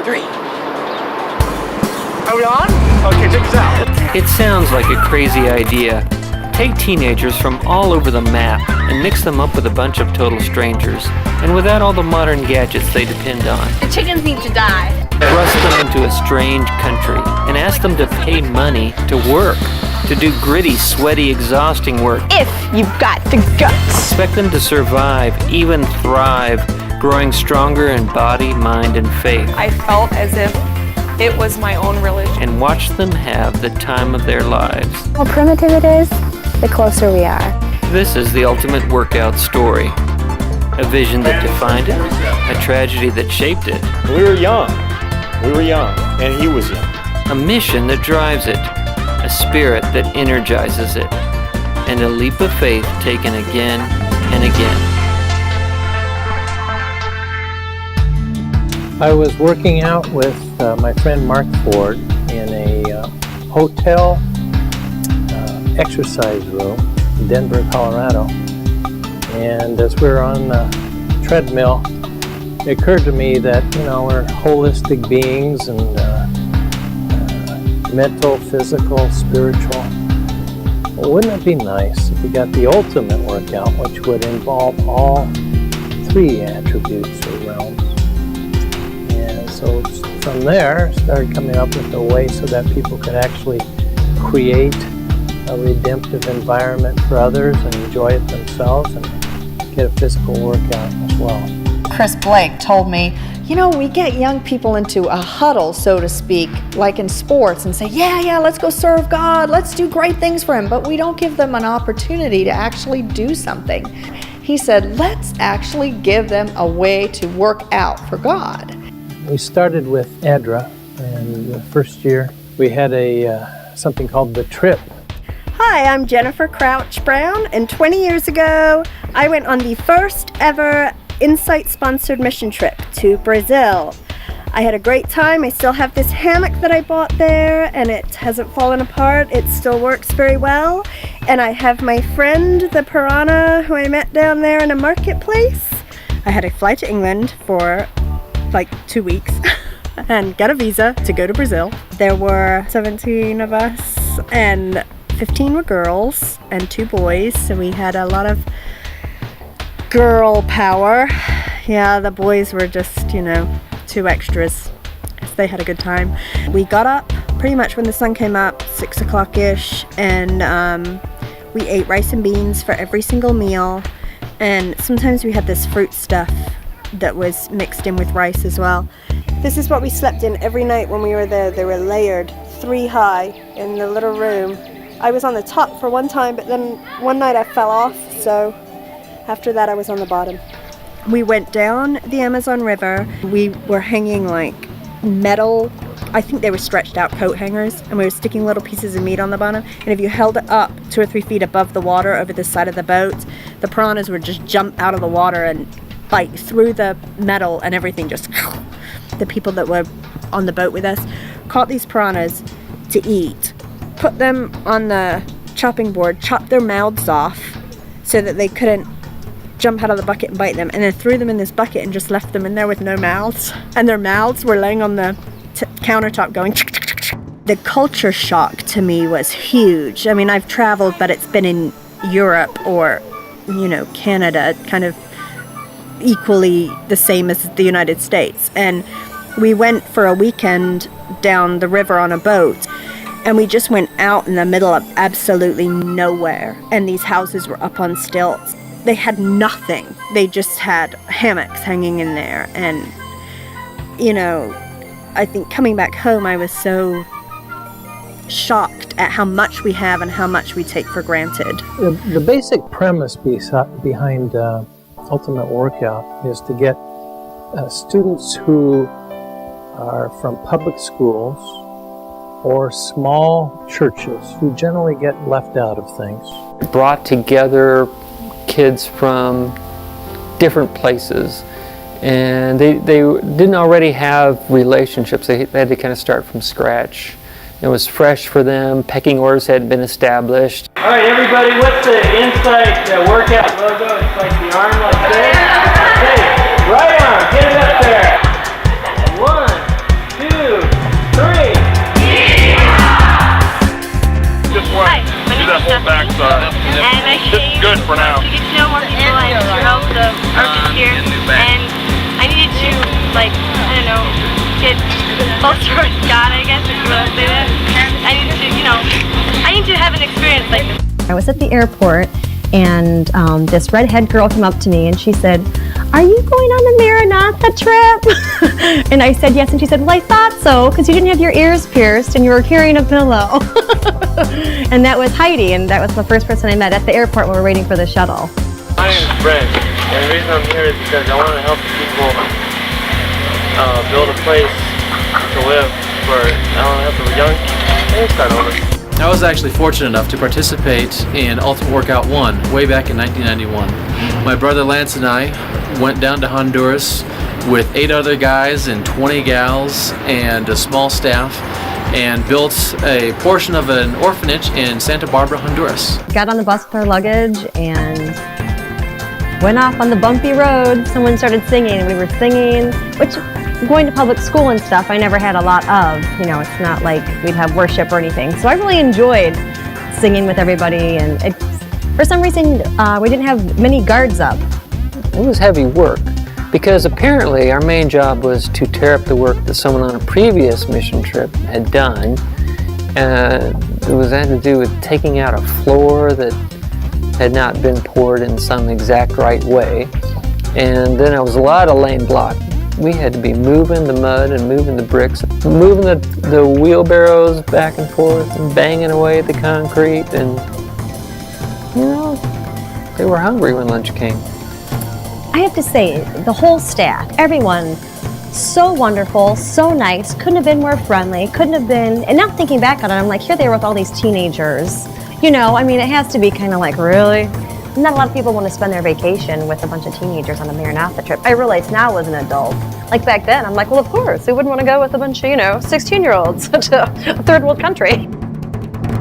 3. Are we on? Okay, check this out. It sounds like a crazy idea. Take teenagers from all over the map and mix them up with a bunch of total strangers, and without all the modern gadgets they depend on. The chickens need to die. Thrust them into a strange country and ask them to pay money to work, to do gritty, sweaty, exhausting work. If you've got the guts. Expect them to survive, even thrive, growing stronger in body, mind, and faith. I felt as if it was my own religion. And watch them have the time of their lives. The more primitive it is, the closer we are. This is the ultimate workout story. A vision that defined it, a tragedy that shaped it. We were young, and he was young. A mission that drives it, a spirit that energizes it, and a leap of faith taken again and again. I was working out with my friend Mark Ford in a hotel exercise room in Denver, Colorado. And as we were on the treadmill, it occurred to me that, we're holistic beings and mental, physical, spiritual. Well, wouldn't it be nice if we got the ultimate workout, which would involve all 3 attributes or realms? And so from there, started coming up with a way so that people could actually create a redemptive environment for others and enjoy it themselves and get a physical workout as well. Chris Blake told me, we get young people into a huddle, so to speak, like in sports, and say, yeah, let's go serve God, let's do great things for Him, but we don't give them an opportunity to actually do something. He said, let's actually give them a way to work out for God. We started with ADRA, and the first year we had something called the Trip. Hi, I'm Jennifer Crouch Brown, and 20 years ago, I went on the first ever Insight-sponsored mission trip to Brazil. I had a great time. I still have this hammock that I bought there, and it hasn't fallen apart. It still works very well. And I have my friend, the piranha, who I met down there in a marketplace. I had to fly to England for like 2 weeks and get a visa to go to Brazil. There were 17 of us, and 15 were girls and 2 boys, so we had a lot of girl power. Yeah, the boys were just, 2 extras. So they had a good time. We got up pretty much when the sun came up, 6 o'clock-ish, and we ate rice and beans for every single meal. And sometimes we had this fruit stuff that was mixed in with rice as well. This is what we slept in every night when we were there. They were layered 3 high in the little room. I was on the top for one time, but then one night I fell off, so after that I was on the bottom. We went down the Amazon River. We were hanging like metal, I think they were stretched out coat hangers, and we were sticking little pieces of meat on the bottom, and if you held it up 2 or 3 feet above the water over the side of the boat, the piranhas would just jump out of the water and bite through the metal, and everything just... The people that were on the boat with us caught these piranhas to eat, put them on the chopping board, chopped their mouths off so that they couldn't jump out of the bucket and bite them, and then threw them in this bucket and just left them in there with no mouths. And their mouths were laying on the countertop going... The culture shock to me was huge. I mean, I've traveled, but it's been in Europe or, Canada, kind of equally the same as the United States. And we went for a weekend down the river on a boat, and we just went out in the middle of absolutely nowhere, and these houses were up on stilts. They had nothing. They just had hammocks hanging in there. And, I think coming back home, I was so shocked at how much we have and how much we take for granted. The basic premise behind Ultimate Workout is to get students who are from public schools or small churches who generally get left out of things. Brought together kids from different places, and they didn't already have relationships. They had to kind of start from scratch. It was fresh for them. Pecking orders hadn't been established. All right, everybody, what's the Insight workout logo? It's like the arm like this. Okay, right arm, get it up there. 1, good for now. To get to know more people and to help the orphans here. And I needed to, like, I don't know, get closer with God, I guess, if you want to say that. I need to, you know, I need to have an experience like this. I was at the airport, and this redhead girl came up to me and she said, "Are you going on the Maranatha trip?" And I said yes, and she said, "Well, I thought so, because you didn't have your ears pierced and you were carrying a pillow." And that was Heidi, and that was the first person I met at the airport when we were waiting for the shuttle. My name is Brent, and the reason I'm here is because I want to help people build a place to live for, I want to help the young and start over. I was actually fortunate enough to participate in Ultimate Workout 1 way back in 1991. My brother Lance and I went down to Honduras with 8 other guys and 20 gals and a small staff and built a portion of an orphanage in Santa Barbara, Honduras. Got on the bus with our luggage and went off on the bumpy road. Someone started singing, and we were singing, which, going to public school and stuff, I never had a lot of. You know, it's not like we'd have worship or anything. So I really enjoyed singing with everybody, and for some reason, we didn't have many guards up. It was heavy work, because apparently our main job was to tear up the work that someone on a previous mission trip had done. It had to do with taking out a floor that had not been poured in some exact right way. And then there was a lot of lane block. We had to be moving the mud and moving the bricks, moving the wheelbarrows back and forth and banging away at the concrete. And, you know, they were hungry when lunch came. I have to say, the whole staff, everyone, so wonderful, so nice, couldn't have been more friendly, couldn't have been, and now thinking back on it, I'm like, here they were with all these teenagers. You know, I mean, it has to be kind of like, really? Not a lot of people want to spend their vacation with a bunch of teenagers on a Maranatha trip. I realize now as an adult. Like back then, I'm like, well, of course, who wouldn't want to go with a bunch of, 16-year-olds to a third world country?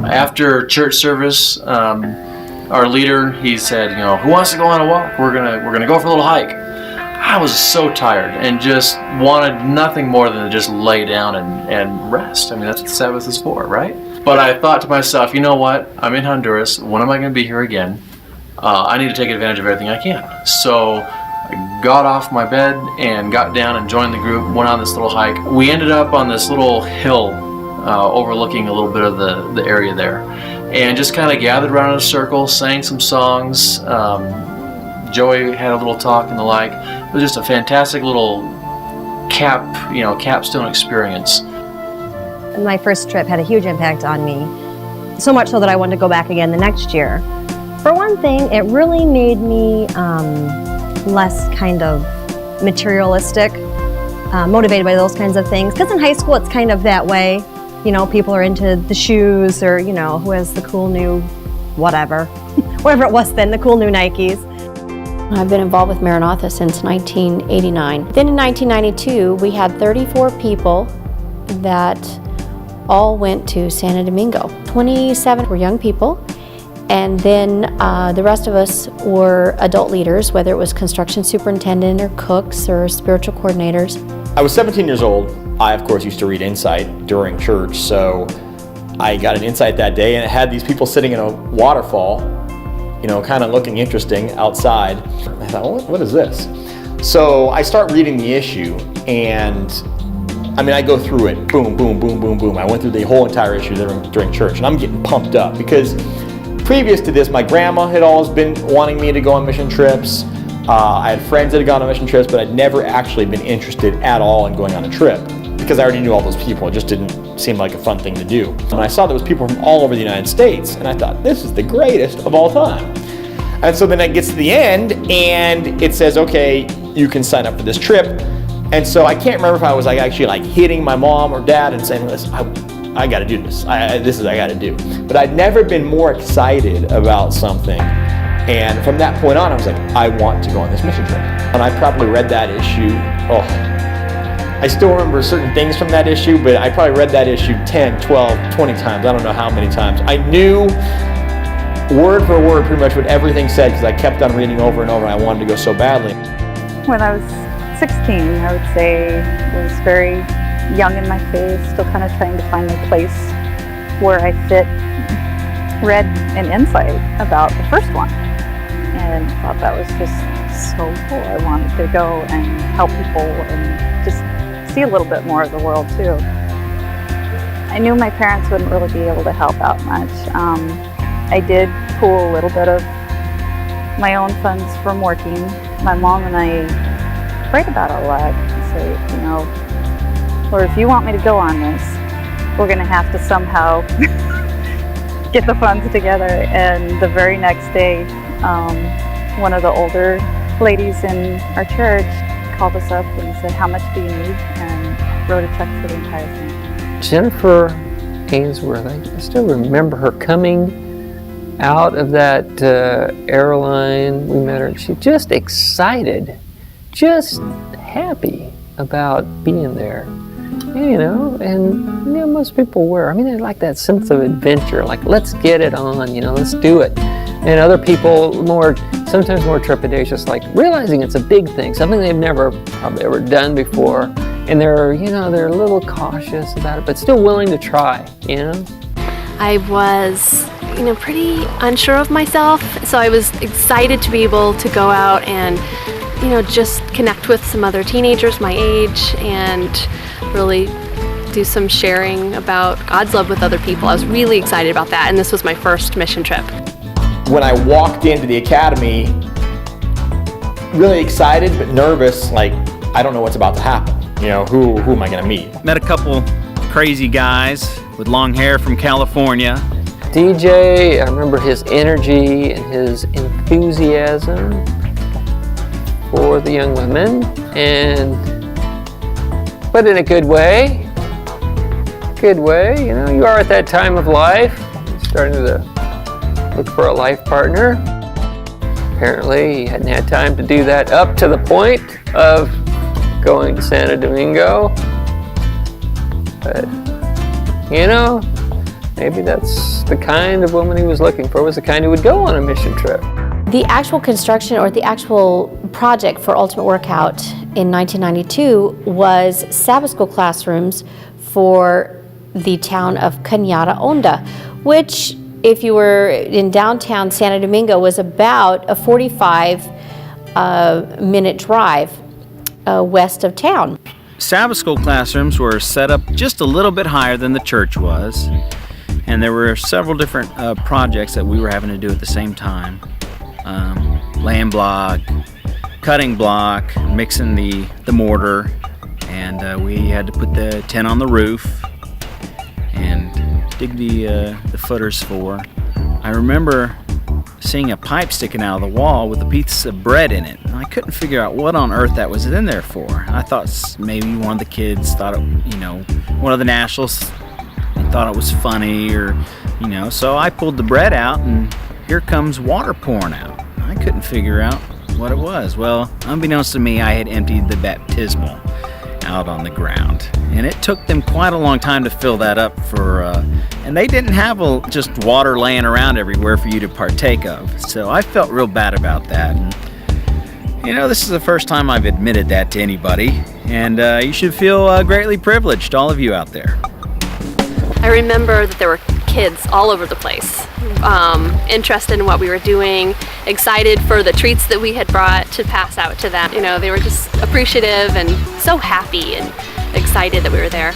After church service, our leader, he said, who wants to go on a walk? We're gonna go for a little hike. I was so tired and just wanted nothing more than to just lay down and rest. I mean, that's what the Sabbath is for, right? But I thought to myself, you know what? I'm in Honduras. When am I going to be here again? I need to take advantage of everything I can. So I got off my bed and got down and joined the group, went on this little hike. We ended up on this little hill overlooking a little bit of the area there, and just kind of gathered around in a circle, sang some songs. Joey had a little talk and the like. It was just a fantastic little capstone experience. My first trip had a huge impact on me, so much so that I wanted to go back again the next year. For one thing, it really made me less kind of materialistic, motivated by those kinds of things. Because in high school, it's kind of that way. People are into the shoes, or, who has the cool new whatever, whatever it was then, the cool new Nikes. I've been involved with Maranatha since 1989. Then in 1992, we had 34 people that all went to Santo Domingo. 27 were young people, and then the rest of us were adult leaders, whether it was construction superintendent or cooks or spiritual coordinators. I was 17 years old. I, of course, used to read Insight during church, so I got an Insight that day, and it had these people sitting in a waterfall, kind of looking interesting outside. I thought, what is this? So I start reading the issue, and I go through it, boom, boom, boom, boom, boom. I went through the whole entire issue during church, and I'm getting pumped up because previous to this, my grandma had always been wanting me to go on mission trips. I had friends that had gone on mission trips, but I'd never actually been interested at all in going on a trip because I already knew all those people. It just didn't seem like a fun thing to do. And I saw there was people from all over the United States, and I thought, this is the greatest of all time. And so then it gets to the end, and it says, okay, you can sign up for this trip. And so I can't remember if I was actually hitting my mom or dad and saying, listen, I got to do this. I got to do. But I'd never been more excited about something. And from that point on, I was like, I want to go on this mission trip. And I probably read that issue. I still remember certain things from that issue, but I probably read that issue 10, 12, 20 times. I don't know how many times. I knew word for word pretty much what everything said because I kept on reading over and over. I wanted to go so badly. When I was 16, I would say I was very young in my faith, still kind of trying to find my place where I fit. Read an insight about the first one, and I thought that was just so cool. I wanted to go and help people and just see a little bit more of the world too. I knew my parents wouldn't really be able to help out much. I did pool a little bit of my own funds from working. My mom and I prayed about it a lot and say, you know, Lord, if you want me to go on this, we're going to have to somehow get the funds together. And the very next day, one of the older ladies in our church called us up and said, how much do you need? And wrote a check for the entire thing. Jennifer Ainsworth, I still remember her coming out of that airline. We met her, and she just excited, just happy about being there. You know, and you know, most people were. I mean, they like that sense of adventure, like let's get it on, you know, let's do it. And other people sometimes more trepidatious, like realizing it's a big thing, something they've probably ever done before, and they're a little cautious about it, but still willing to try, you know. I was, pretty unsure of myself, so I was excited to be able to go out and, just connect with some other teenagers my age and really do some sharing about God's love with other people. I was really excited about that, and this was my first mission trip. When I walked into the academy, really excited but nervous, like I don't know what's about to happen. You know, who am I gonna meet? Met a couple crazy guys with long hair from California. DJ, I remember his energy and his enthusiasm for the young women, but in a good way. You know, you are at that time of life, starting to look for a life partner. Apparently, he hadn't had time to do that up to the point of going to Santo Domingo. But, maybe that's the kind of woman he was looking for, was the kind who would go on a mission trip. The actual construction or the actual project for Ultimate Workout in 1992 was Sabbath school classrooms for the town of Cañada Honda, which, if you were in downtown Santo Domingo, was about a 45-minute drive west of town. Sabbath school classrooms were set up just a little bit higher than the church was, and there were several different projects that we were having to do at the same time. Laying block, cutting block, mixing the mortar, and we had to put the tent on the roof and dig the footers for. I remember seeing a pipe sticking out of the wall with a piece of bread in it. And I couldn't figure out what on earth that was in there for. I thought maybe one of the kids thought one of the nationals thought it was funny, or so I pulled the bread out and here comes water pouring out. I couldn't figure out what it was. Well, unbeknownst to me, I had emptied the baptismal out on the ground, and it took them quite a long time to fill that up and they didn't have just water laying around everywhere for you to partake of. So I felt real bad about that. And, this is the first time I've admitted that to anybody, and you should feel greatly privileged, all of you out there. I remember that there were kids all over the place, interested in what we were doing, excited for the treats that we had brought to pass out to them. They were just appreciative and so happy and excited that we were there.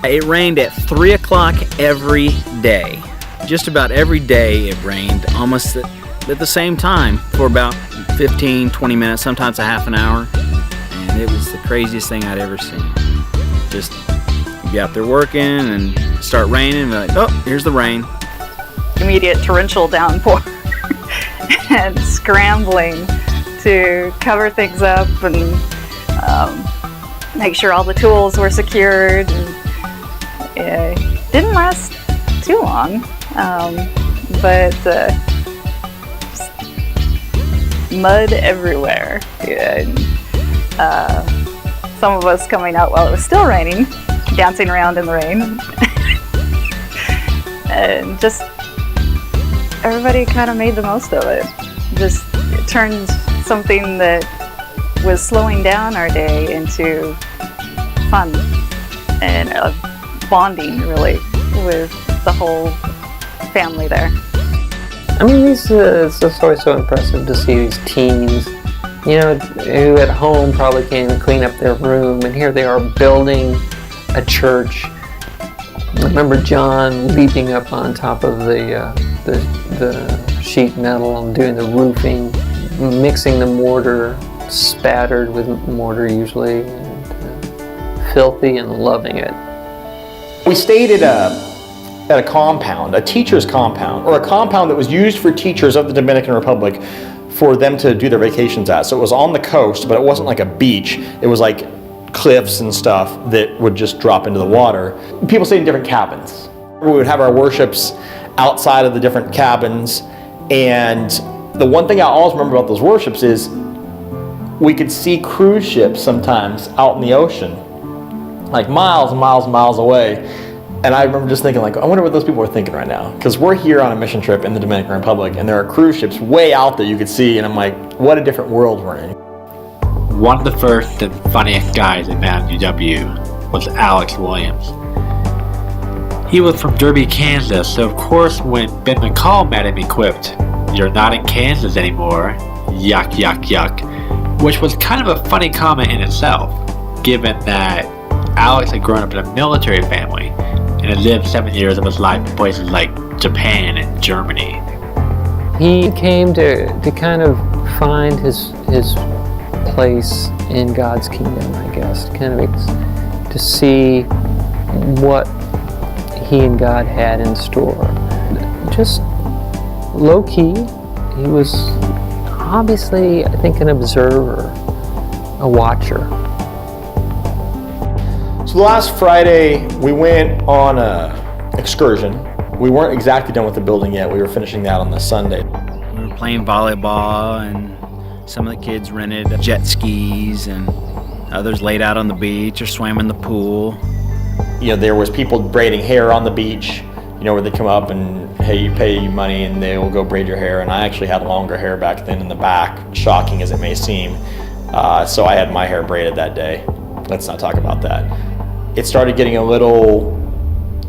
It rained at 3 o'clock every day. Just about every day it rained, almost at the same time, for about 15, 20 minutes, sometimes a half an hour. And it was the craziest thing I'd ever seen. Just be out there working and start raining, and be like, oh, here's the rain. Immediate torrential downpour and scrambling to cover things up and make sure all the tools were secured. And it didn't last too long, but just mud everywhere. And some of us coming out while it was still raining, dancing around in the rain. And just everybody kind of made the most of it. Just it turned something that was slowing down our day into fun and bonding, really, with the whole family there. I mean, it's just always so impressive to see these teens, you know, who at home probably can't even clean up their room, and here they are building a church. I remember John leaping up on top of the sheet metal and doing the roofing, mixing the mortar, spattered with mortar usually, and filthy, and loving it. We stayed at a compound, a teacher's compound, or a compound that was used for teachers of the Dominican Republic for them to do their vacations at. So it was on the coast, but it wasn't like a beach. It was like cliffs and stuff that would just drop into the water. People stayed in different cabins. We would have our worships outside of the different cabins, and the one thing I always remember about those worships is we could see cruise ships sometimes out in the ocean, like miles and miles and miles away. And I remember just thinking, like, I wonder what those people are thinking right now. Because we're here on a mission trip in the Dominican Republic, and there are cruise ships way out there you could see, and I'm like, what a different world we're in. One of the first and funniest guys I met at UW was Alex Williams. He was from Derby, Kansas, so of course when Ben McCall met him, he quipped, "You're not in Kansas anymore, yuck, yuck, yuck," which was kind of a funny comment in itself, given that Alex had grown up in a military family and had lived 7 years of his life in places like Japan and Germany. He came to kind of find his place in God's kingdom, I guess, kind of to see what he and God had in store. Just low-key, he was obviously, I think, an observer, a watcher. So last Friday, we went on an excursion. We weren't exactly done with the building yet. We were finishing that on the Sunday. We were playing volleyball, and some of the kids rented jet skis, and others laid out on the beach or swam in the pool. You know, there was people braiding hair on the beach, you know, where they come up and, hey, you pay money and they will go braid your hair. And I actually had longer hair back then in the back, shocking as it may seem. So I had my hair braided that day. Let's not talk about that. It started getting a little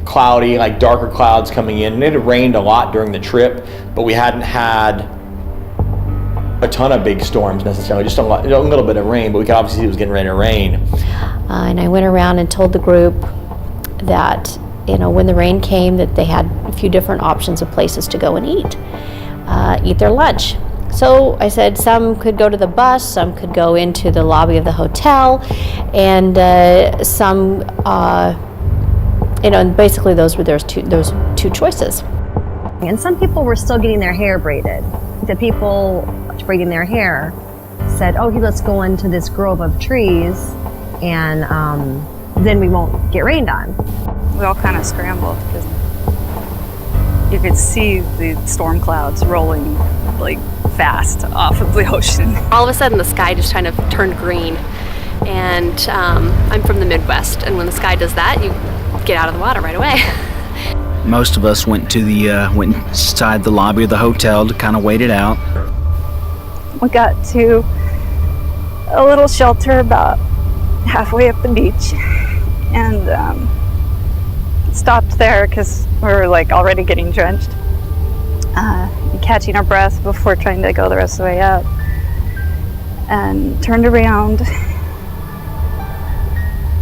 cloudy, like darker clouds coming in, and it had rained a lot during the trip, but we hadn't had a ton of big storms necessarily, just a little bit of rain, but we could obviously see it was getting ready to rain. And I went around and told the group that, you know, when the rain came, that they had a few different options of places to go and eat their lunch. So I said some could go to the bus, some could go into the lobby of the hotel, and some, you know, and basically those were those two choices. And some people were still getting their hair braided. The people braiding their hair said, "Oh, let's go into this grove of trees, and then we won't get rained on." We all kind of scrambled because you could see the storm clouds rolling like fast off of the ocean. All of a sudden the sky just kind of turned green, and I'm from the Midwest, and when the sky does that, you get out of the water right away. Most of us went inside the lobby of the hotel to kind of wait it out. We got to a little shelter about halfway up the beach, and stopped there because we were like already getting drenched, catching our breath before trying to go the rest of the way up, and turned around.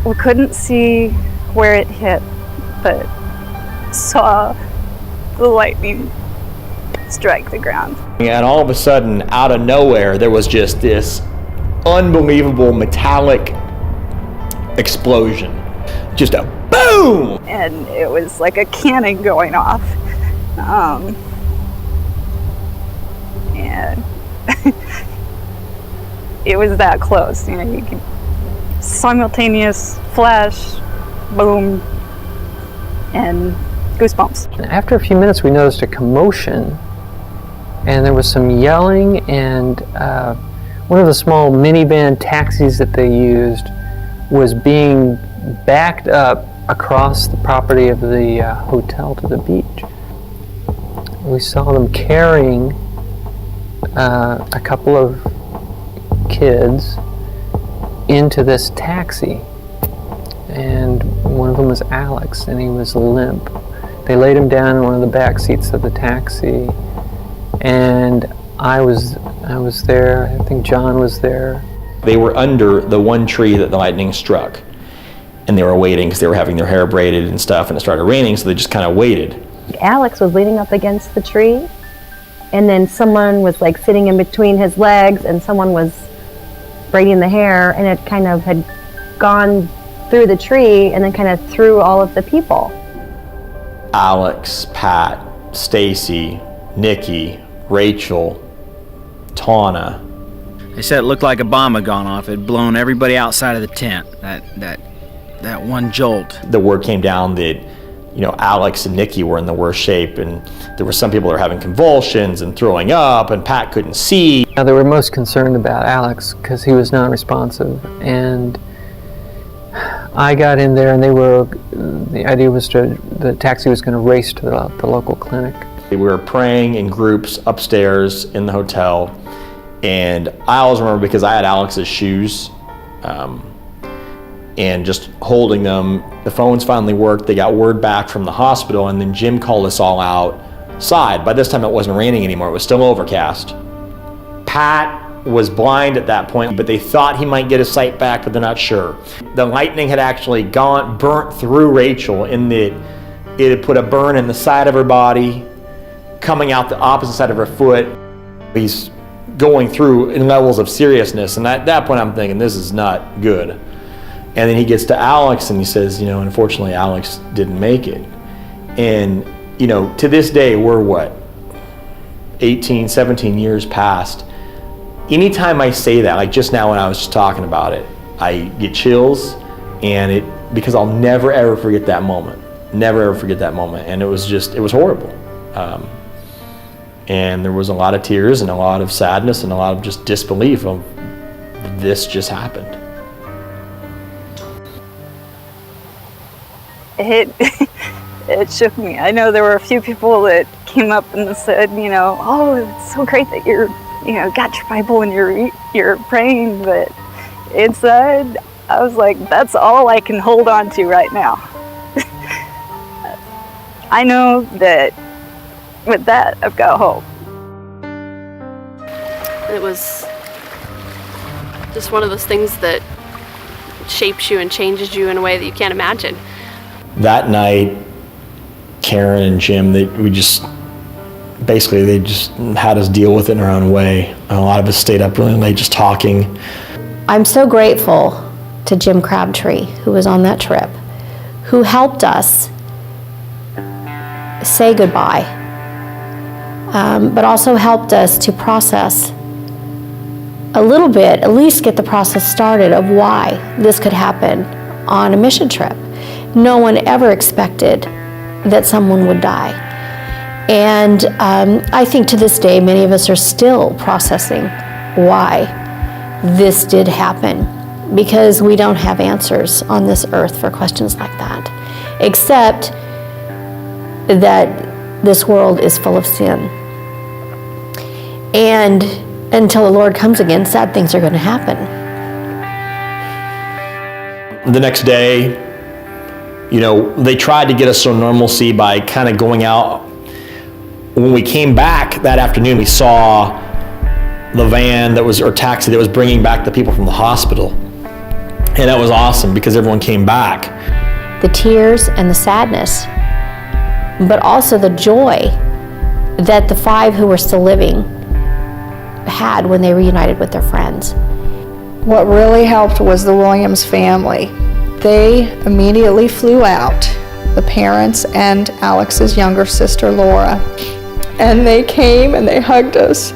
We couldn't see where it hit, but saw the lightning strike the ground. And all of a sudden, out of nowhere, there was just this unbelievable metallic explosion. Just a boom! And it was like a cannon going off. And it was that close, you know, you could simultaneous flash, boom, and goosebumps. After a few minutes, we noticed a commotion, and there was some yelling, and one of the small minivan taxis that they used was being backed up across the property of the hotel to the beach. We saw them carrying a couple of kids into this taxi, and one of them was Alex, and he was limp. They laid him down in one of the back seats of the taxi, and I was there. I think John was there. They were under the one tree that the lightning struck, and they were waiting because they were having their hair braided and stuff, and it started raining, so they just kind of waited. Alex was leaning up against the tree, and then someone was like sitting in between his legs, and someone was braiding the hair, and it kind of had gone through the tree and then kind of through all of the people. Alex, Pat, Stacy, Nikki, Rachel, Tawna. They said it looked like a bomb had gone off. It had blown everybody outside of the tent. That one jolt. The word came down that, you know, Alex and Nikki were in the worst shape, and there were some people that were having convulsions and throwing up, and Pat couldn't see. Now, they were most concerned about Alex because he was non-responsive, and I got in there, and the idea was the taxi was going to race to the local clinic. We were praying in groups upstairs in the hotel, and I always remember because I had Alex's shoes, and just holding them. The phones finally worked. They got word back from the hospital, and then Jim called us all outside. By this time, it wasn't raining anymore. It was still overcast. Pat was blind at that point, but they thought he might get his sight back, but they're not sure. The lightning had actually burnt through Rachel in that it had put a burn in the side of her body, coming out the opposite side of her foot. He's going through in levels of seriousness, and at that point I'm thinking, this is not good. And then he gets to Alex and he says, you know, unfortunately Alex didn't make it. And, you know, to this day, we're what, 18, 17 years past. Anytime I say that, like just now when I was just talking about it, I get chills, and because I'll never ever forget that moment. Never ever forget that moment. And it was horrible. And there was a lot of tears and a lot of sadness and a lot of just disbelief of this just happened. It shook me. I know there were a few people that came up and said, you know, oh, it's so great that you're, you know, got your Bible and you're praying, but inside I was like, that's all I can hold on to right now. I know that with that I've got hope. It was just one of those things that shapes you and changes you in a way that you can't imagine. That night, Karen and Jim, they just had us deal with it in our own way. And a lot of us stayed up really late just talking. I'm so grateful to Jim Crabtree, who was on that trip, who helped us say goodbye, but also helped us to process a little bit, at least get the process started of why this could happen on a mission trip. No one ever expected that someone would die. And I think to this day, many of us are still processing why this did happen, because we don't have answers on this earth for questions like that, except that this world is full of sin. And until the Lord comes again, sad things are going to happen. The next day, you know, they tried to get us to normalcy by kind of going out. When we came back that afternoon, we saw the van or taxi that was bringing back the people from the hospital. And that was awesome because everyone came back. The tears and the sadness, but also the joy that the 5 who were still living had when they reunited with their friends. What really helped was the Williams family. They immediately flew out, the parents and Alex's younger sister, Laura. And they came and they hugged us,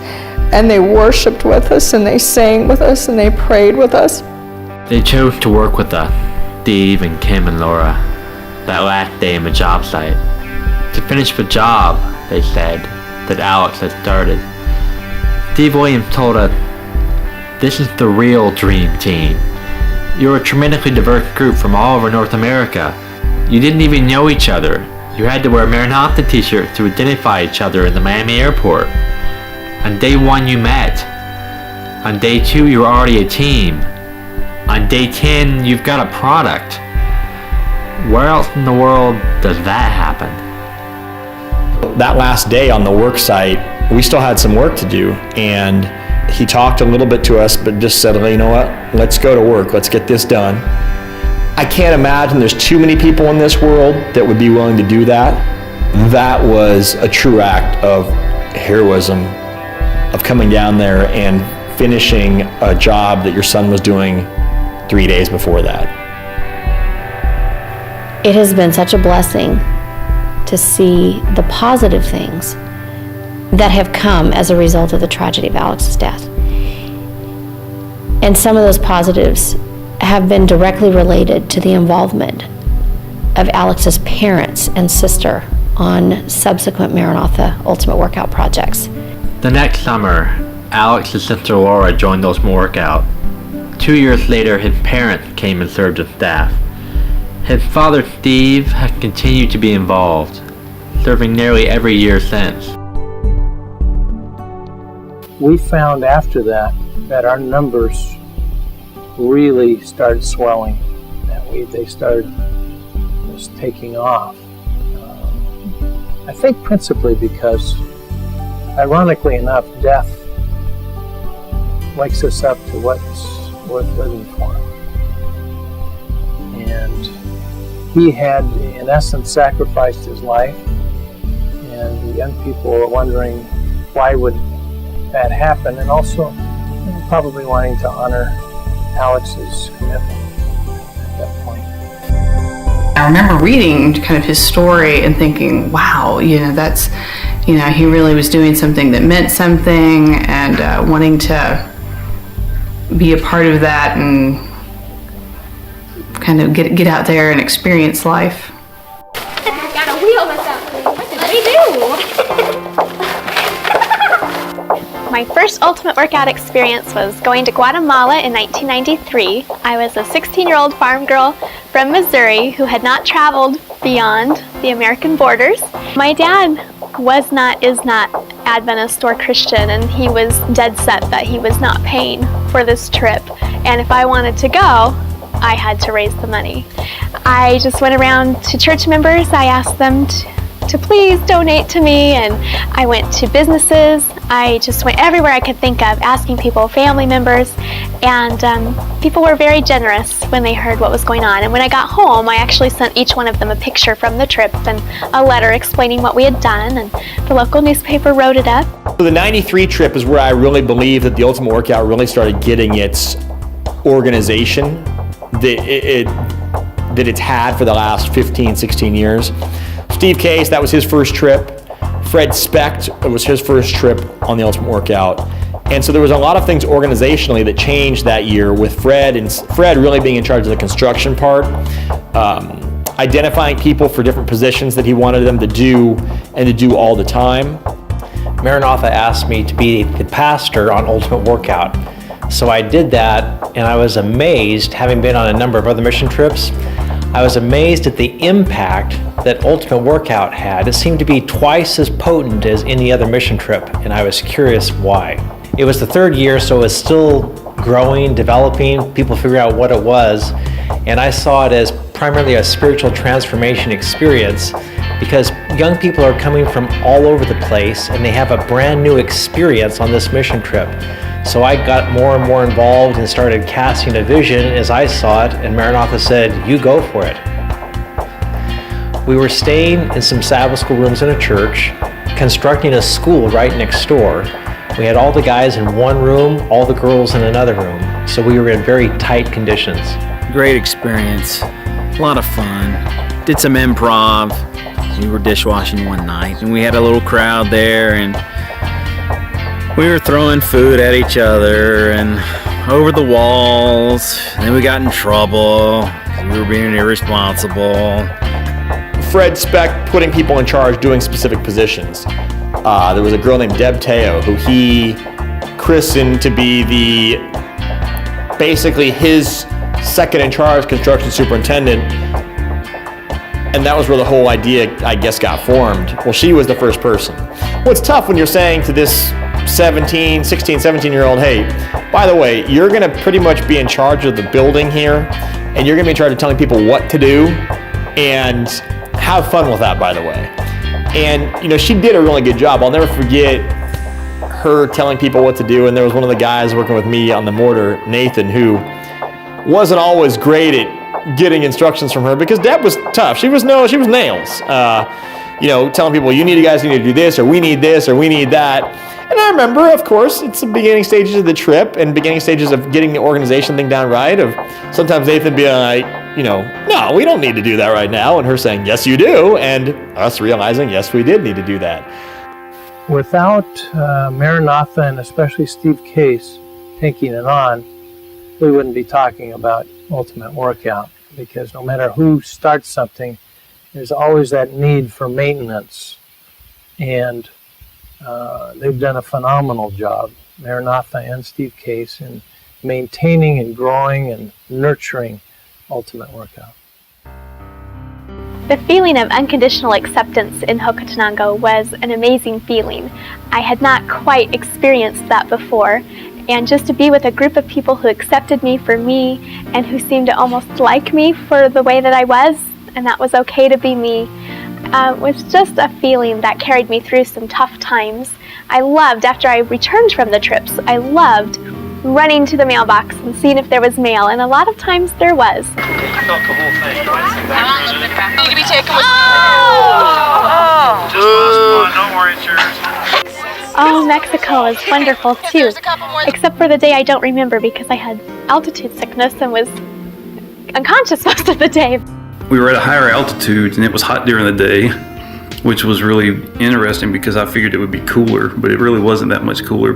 and they worshiped with us, and they sang with us, and they prayed with us. They chose to work with us, Steve and Kim and Laura, that last day in the job site. To finish the job, they said, that Alex had started. Steve Williams told us, "This is the real dream team. You're a tremendously diverse group from all over North America. You didn't even know each other. You had to wear Maranatha t-shirts to identify each other in the Miami airport. On day 1 you met. On day 2 you were already a team. On day 10 you've got a product. Where else in the world does that happen?" That last day on the work site, we still had some work to do, and he talked a little bit to us, but just said, you know what, let's go to work, let's get this done. I can't imagine there's too many people in this world that would be willing to do that. That was a true act of heroism, of coming down there and finishing a job that your son was doing 3 days before that. It has been such a blessing to see the positive things that have come as a result of the tragedy of Alex's death. And some of those positives have been directly related to the involvement of Alex's parents and sister on subsequent Maranatha Ultimate Workout projects. The next summer, Alex's sister Laura joined Ultimate Workout. 2 years later, his parents came and served as staff. His father, Steve, has continued to be involved, serving nearly every year since. We found after that our numbers really started swelling, that they started just taking off. I think principally because, ironically enough, death wakes us up to what's worth living for. And he had, in essence, sacrificed his life, and the young people were wondering why would that happen, and also probably wanting to honor Alex's commitment at that point. I remember reading kind of his story and thinking, wow, that's, he really was doing something that meant something, and wanting to be a part of that and kind of get out there and experience life. I got a wheel with that thing. What did they do? My first Ultimate Workout experience was going to Guatemala in 1993. I was a 16-year-old farm girl from Missouri who had not traveled beyond the American borders. My dad is not Adventist or Christian, and he was dead set that he was not paying for this trip. And if I wanted to go, I had to raise the money. I just went around to church members. I asked them to please donate to me, and I went to businesses. I just went everywhere I could think of, asking people, family members, and people were very generous when they heard what was going on. And when I got home, I actually sent each one of them a picture from the trip and a letter explaining what we had done, and the local newspaper wrote it up. So the 93 trip is where I really believe that the Ultimate Workout really started getting its organization that it's had for the last 15, 16 years. Steve Case, that was his first trip. Fred Specht, it was his first trip on the Ultimate Workout. And so there was a lot of things organizationally that changed that year, with Fred really being in charge of the construction part, identifying people for different positions that he wanted them to do and to do all the time. Maranatha asked me to be the pastor on Ultimate Workout. So I did that, and I was amazed, having been on a number of other mission trips, I was amazed at the impact that Ultimate Workout had. It seemed to be twice as potent as any other mission trip, and I was curious why. It was the third year, so it was still growing, developing, people figuring out what it was, and I saw it as primarily a spiritual transformation experience, because young people are coming from all over the place, and they have a brand new experience on this mission trip. So I got more and more involved and started casting a vision as I saw it, and Maranatha said, "You go for it." We were staying in some Sabbath school rooms in a church, constructing a school right next door. We had all the guys in one room, all the girls in another room, so we were in very tight conditions. Great experience, a lot of fun. Did some improv. We were dishwashing one night, and we had a little crowd there, and we were throwing food at each other and over the walls. And then we got in trouble. We were being irresponsible. Fred Specht putting people in charge, doing specific positions. There was a girl named Deb Teo who he christened to be basically his second in charge construction superintendent. And that was where the whole idea, I guess, got formed. Well, she was the first person. Well, it's tough when you're saying to this 16, 17-year-old, hey, by the way, you're gonna pretty much be in charge of the building here, and you're gonna be in charge of telling people what to do, and have fun with that, by the way. And, she did a really good job. I'll never forget her telling people what to do, and there was one of the guys working with me on the mortar, Nathan, who wasn't always great at getting instructions from her because Deb was tough. She was nails. Telling people, you guys need to do this, or we need this, or we need that. And I remember, of course, it's the beginning stages of the trip and beginning stages of getting the organization thing down right, of sometimes Nathan being like, no, we don't need to do that right now, and her saying, yes, you do, and us realizing, yes, we did need to do that. Without Maranatha and especially Steve Case taking it on, we wouldn't be talking about Ultimate Workout, because no matter who starts something, there's always that need for maintenance. And they've done a phenomenal job, Maranatha and Steve Case, in maintaining and growing and nurturing Ultimate Workout. The feeling of unconditional acceptance in Hokotanango was an amazing feeling. I had not quite experienced that before, and just to be with a group of people who accepted me for me and who seemed to almost like me for the way that I was, and that was okay to be me, was just a feeling that carried me through some tough times. I loved, after I returned from the trips, I loved running to the mailbox and seeing if there was mail, and a lot of times there was. Oh, Mexico is wonderful too, except for the day I don't remember because I had altitude sickness and was unconscious most of the day. We were at a higher altitude and it was hot during the day, which was really interesting because I figured it would be cooler, but it really wasn't that much cooler.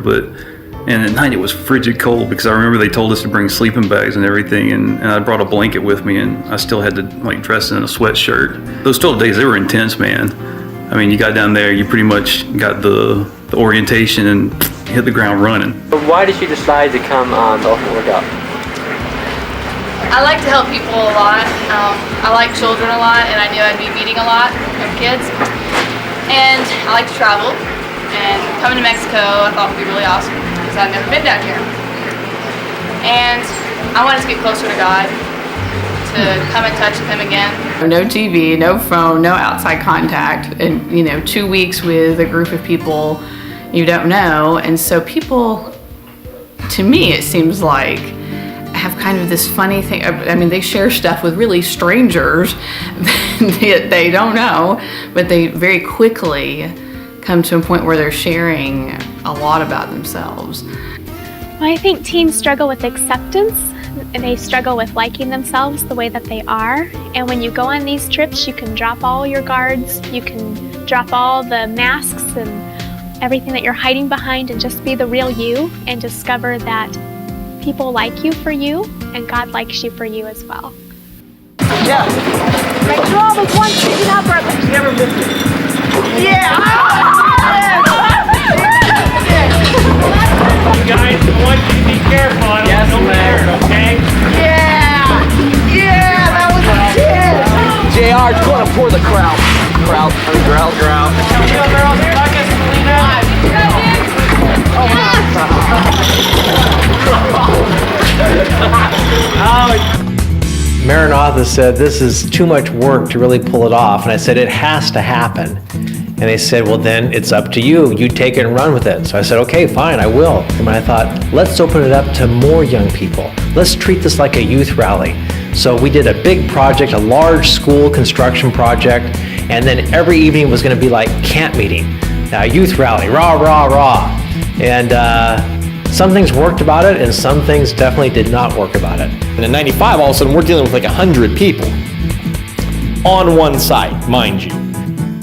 And at night it was frigid cold because I remember they told us to bring sleeping bags and everything, and I brought a blanket with me, and I still had to dress in a sweatshirt. Those 12 days, they were intense, man. I mean, you got down there, you pretty much got the orientation and hit the ground running. Why did you decide to come on the Ultimate Workout? I like to help people a lot. I like children a lot, and I knew I'd be meeting a lot of kids. And I like to travel, and coming to Mexico I thought would be really awesome because I'd never been down here. And I wanted to get closer to God, to come in touch with Him again. No TV, no phone, no outside contact, and 2 weeks with a group of people you don't know. And so people, to me, it seems like, have kind of this funny thing. I mean, they share stuff with really strangers that they don't know, but they very quickly come to a point where they're sharing a lot about themselves. Well, I think teens struggle with acceptance, and they struggle with liking themselves the way that they are. And when you go on these trips, you can drop all your guards, you can drop all the masks and everything that you're hiding behind and just be the real you and discover that people like you for you and God likes you for you as well. Yeah. Make sure all those ones picking up right there. Never missed it. Yeah. You guys, I want you to be careful. I don't hurt, okay? Yeah. Yeah, that was a 10. JR's going to pour the grout. Grout. Maranatha said, this is too much work to really pull it off. And I said, it has to happen. And they said, well, then it's up to you. You take it and run with it. So I said, okay, fine, I will. And I thought, let's open it up to more young people. Let's treat this like a youth rally. So we did a big project, a large school construction project, and then every evening was going to be like camp meeting. Youth rally, rah, rah, rah. And some things worked about it, and some things definitely did not work about it. And in 95, all of a sudden, we're dealing with like 100 people on one site, mind you.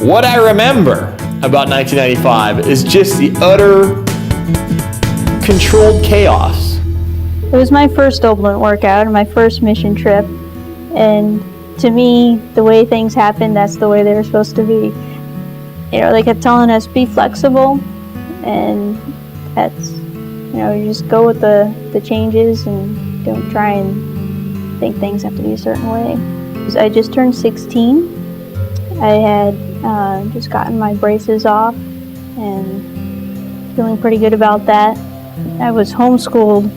What I remember about 1995 is just the utter controlled chaos. It was my first Ultimate Workout, my first mission trip, and to me, the way things happen, that's the way they were supposed to be. They kept telling us, be flexible, and that's, you just go with the changes and don't try and think things have to be a certain way. I just turned 16. I had just gotten my braces off and feeling pretty good about that. I was homeschooled,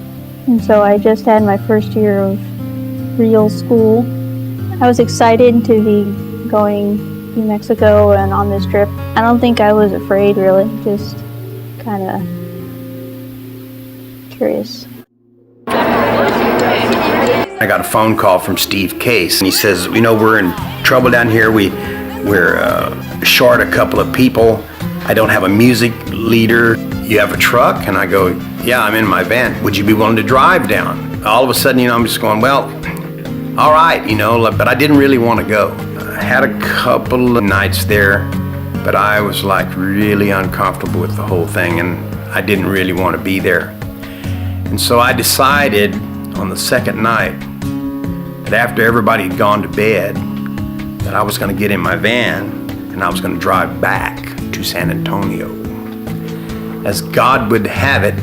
and so I just had my first year of real school. I was excited to be going to Mexico and on this trip. I don't think I was afraid, really, just kind of curious. I got a phone call from Steve Case, and he says, you know, we're in trouble down here. We're short a couple of people. I don't have a music leader. You have a truck? And I go, yeah, I'm in my van. Would you be willing to drive down? All of a sudden, you know, I'm just going, well, all right, you know, but I didn't really want to go. I had a couple of nights there, but I was like really uncomfortable with the whole thing, and I didn't really want to be there. And so I decided on the second night that after everybody had gone to bed, that I was going to get in my van and I was going to drive back to San Antonio. As God would have it,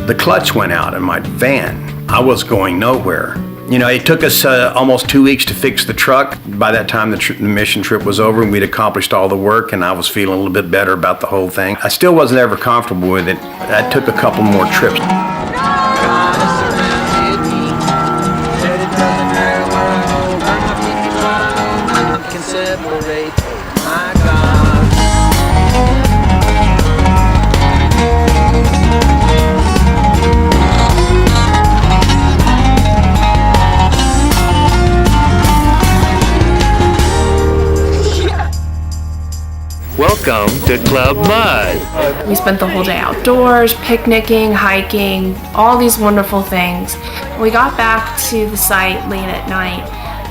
the clutch went out in my van. I was going nowhere. You know, it took us almost 2 weeks to fix the truck. By that time, the mission trip was over and we'd accomplished all the work, and I was feeling a little bit better about the whole thing. I still wasn't ever comfortable with it. I took a couple more trips. Welcome to Club Mud. We spent the whole day outdoors, picnicking, hiking, all these wonderful things. We got back to the site late at night,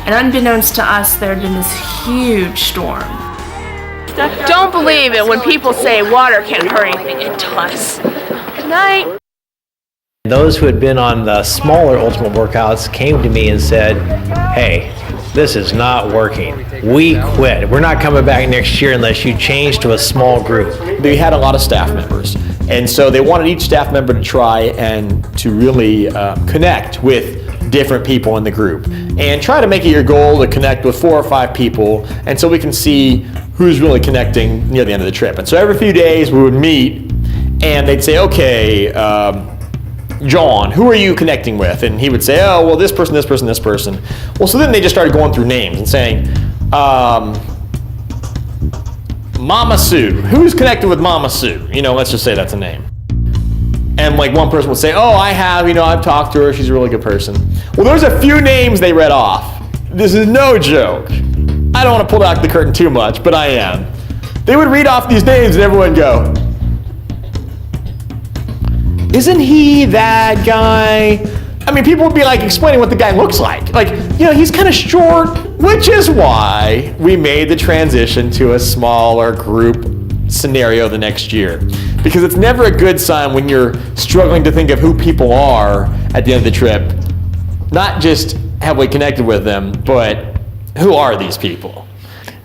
and unbeknownst to us, there had been this huge storm. Don't believe it when people say water can't hurt anything. It does. Good night. Those who had been on the smaller Ultimate workouts came to me and said, hey, this is not working. We quit. We're not coming back next year unless you change to a small group. They had a lot of staff members, and so they wanted each staff member to try and to really connect with different people in the group and try to make it your goal to connect with 4 or 5 people, and so we can see who's really connecting near the end of the trip. And so every few days we would meet and they'd say, okay, John, who are you connecting with? And he would say, oh, well, this person, this person, this person. Well, so then they just started going through names and saying, Mama Sue. Who's connected with Mama Sue? You know, let's just say that's a name. And like one person would say, oh, I've talked to her. She's a really good person. Well, there's a few names they read off. This is no joke. I don't want to pull back the curtain too much, but I am. They would read off these names and everyone would go, isn't he that guy? I mean, people would be like explaining what the guy looks like. Like, you know, he's kind of short, which is why we made the transition to a smaller group scenario the next year. Because it's never a good sign when you're struggling to think of who people are at the end of the trip. Not just have we connected with them, but who are these people?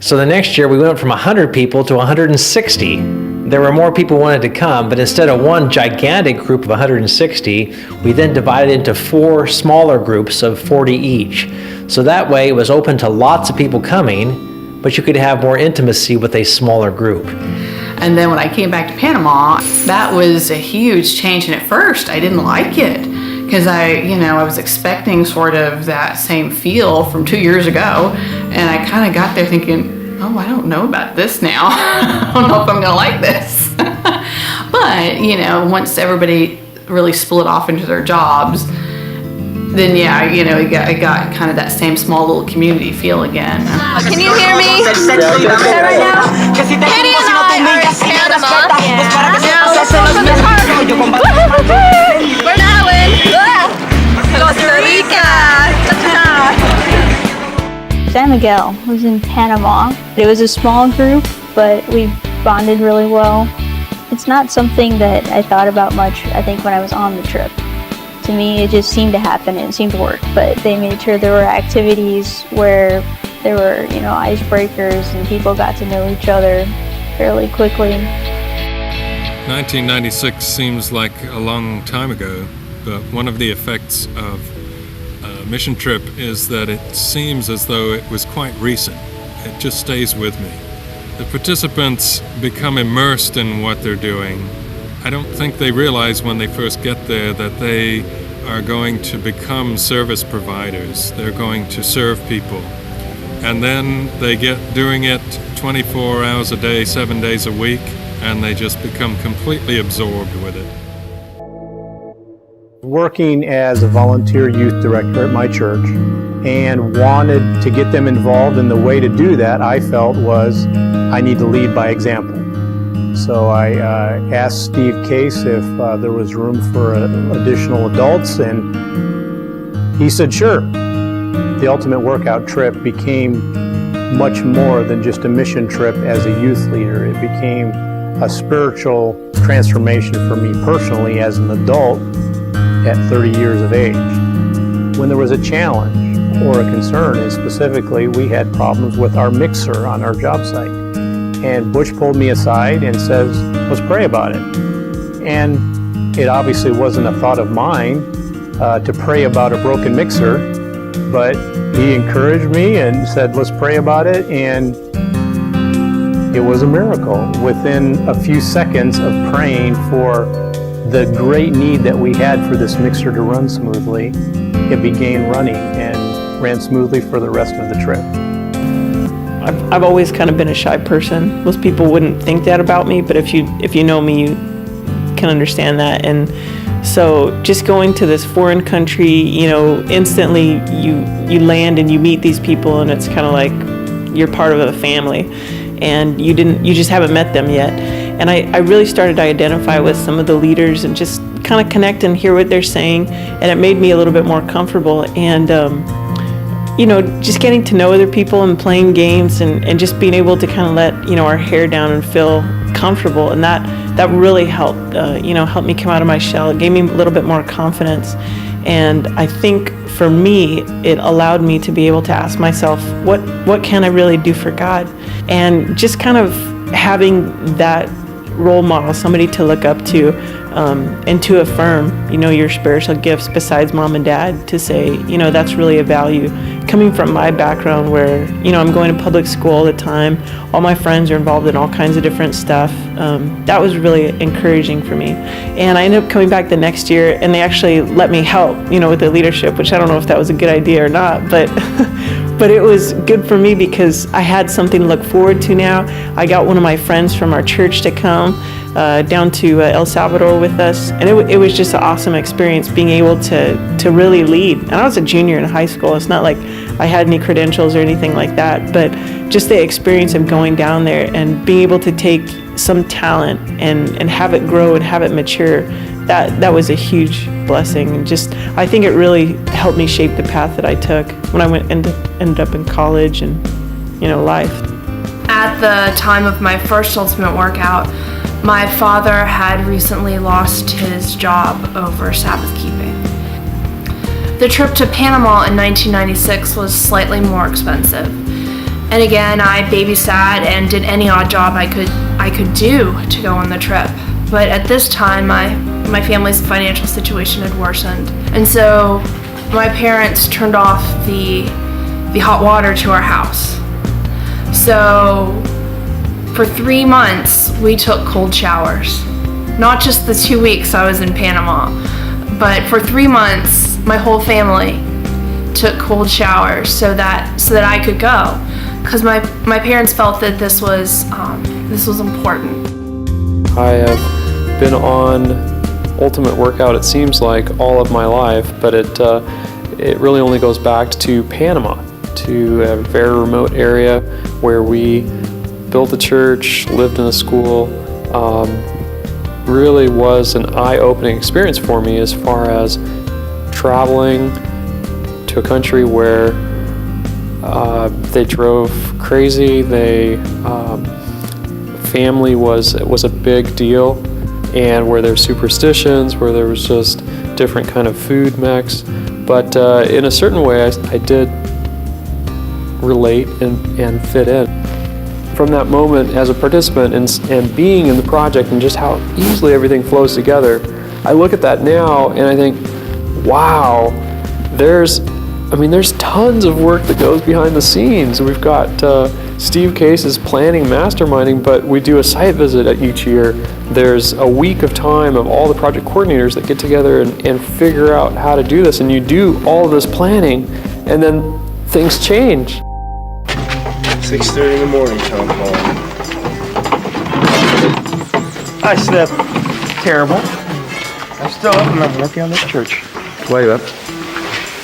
So the next year we went from 100 people to 160. There were more people who wanted to come, but instead of one gigantic group of 160, we then divided into 4 smaller groups of 40 each. So that way it was open to lots of people coming, but you could have more intimacy with a smaller group. And then when I came back to Panama, that was a huge change. And at first I didn't like it because I was expecting sort of that same feel from 2 years ago. And I kind of got there thinking, oh, I don't know about this now. I don't know if I'm gonna like this. But, once everybody really split off into their jobs, then I got kind of that same small little community feel again. Can you hear me? Right now? Penny and I are in Panama. Now let's go to the park. We're now in Costa Rica. San Miguel was in Panama. It was a small group, but we bonded really well. It's not something that I thought about much, I think, when I was on the trip. To me, it just seemed to happen and it seemed to work. But they made sure there were activities where there were, icebreakers and people got to know each other fairly quickly. 1996 seems like a long time ago, but one of the effects of a mission trip is that it seems as though it was quite recent. It just stays with me. The participants become immersed in what they're doing. I don't think they realize when they first get there that they are going to become service providers. They're going to serve people. And then they get doing it 24 hours a day, 7 days a week, and they just become completely absorbed with it. Working as a volunteer youth director at my church and wanted to get them involved, and the way to do that I felt was I need to lead by example. So I asked Steve Case if there was room for additional adults, and he said sure. The Ultimate Workout trip became much more than just a mission trip as a youth leader. It became a spiritual transformation for me personally as an adult at 30 years of age. When there was a challenge or a concern, and specifically we had problems with our mixer on our job site, and Butch pulled me aside and says, let's pray about it. And it obviously wasn't a thought of mine to pray about a broken mixer, but he encouraged me and said, let's pray about it, and it was a miracle. Within a few seconds of praying for the great need that we had for this mixer to run smoothly, it began running and ran smoothly for the rest of the trip. I've always kind of been a shy person. Most people wouldn't think that about me, but if you know me, you can understand that. And so just going to this foreign country, instantly you land and you meet these people, and it's kind of like you're part of a family, and you just haven't met them yet. And I really started to identify with some of the leaders and just kind of connect and hear what they're saying, and it made me a little bit more comfortable. And just getting to know other people and playing games and just being able to kind of let our hair down and feel comfortable, and that really helped help me come out of my shell. It gave me a little bit more confidence, and I think for me it allowed me to be able to ask myself, what can I really do for God? And just kind of having that role model, somebody to look up to, and to affirm your spiritual gifts besides mom and dad, to say that's really a value. Coming from my background where I'm going to public school all the time, all my friends are involved in all kinds of different stuff, that was really encouraging for me. And I ended up coming back the next year, and they actually let me help with the leadership, which I don't know if that was a good idea or not, but but it was good for me because I had something to look forward to now. I got one of my friends from our church to come down to El Salvador with us, and it was just an awesome experience being able to really lead. And I was a junior in high school. It's not like I had any credentials or anything like that, but just the experience of going down there and being able to take some talent and have it grow and have it mature, that was a huge blessing. And just, I think it really helped me shape the path that I took when I ended up in college and life. At the time of my first Ultimate Workout, my father had recently lost his job over Sabbath keeping. The trip to Panama in 1996 was slightly more expensive. And again, I babysat and did any odd job I could do to go on the trip. But at this time, my family's financial situation had worsened. And so my parents turned off the hot water to our house. So for 3 months, we took cold showers. Not just the 2 weeks I was in Panama, but for 3 months, my whole family took cold showers so that I could go, because my parents felt that this was important. I have been on Ultimate Workout, it seems like, all of my life, but it really only goes back to Panama, to a very remote area where we built a church, lived in a school. Really was an eye-opening experience for me as far as traveling to a country where they drove crazy. Family was a big deal, and where there's superstitions, where there was just different kind of food mix. But in a certain way, I did relate and fit in. From that moment as a participant and being in the project and just how easily everything flows together, I look at that now and I think, wow, there's tons of work that goes behind the scenes. We've got Steve Case is planning masterminding, but we do a site visit each year. There's a week of time of all the project coordinators that get together and figure out how to do this, and you do all of this planning, and then things change. 6:30 in the morning, Tom Paul. I slept terrible. I still up and I'm working on this church. Why are you up?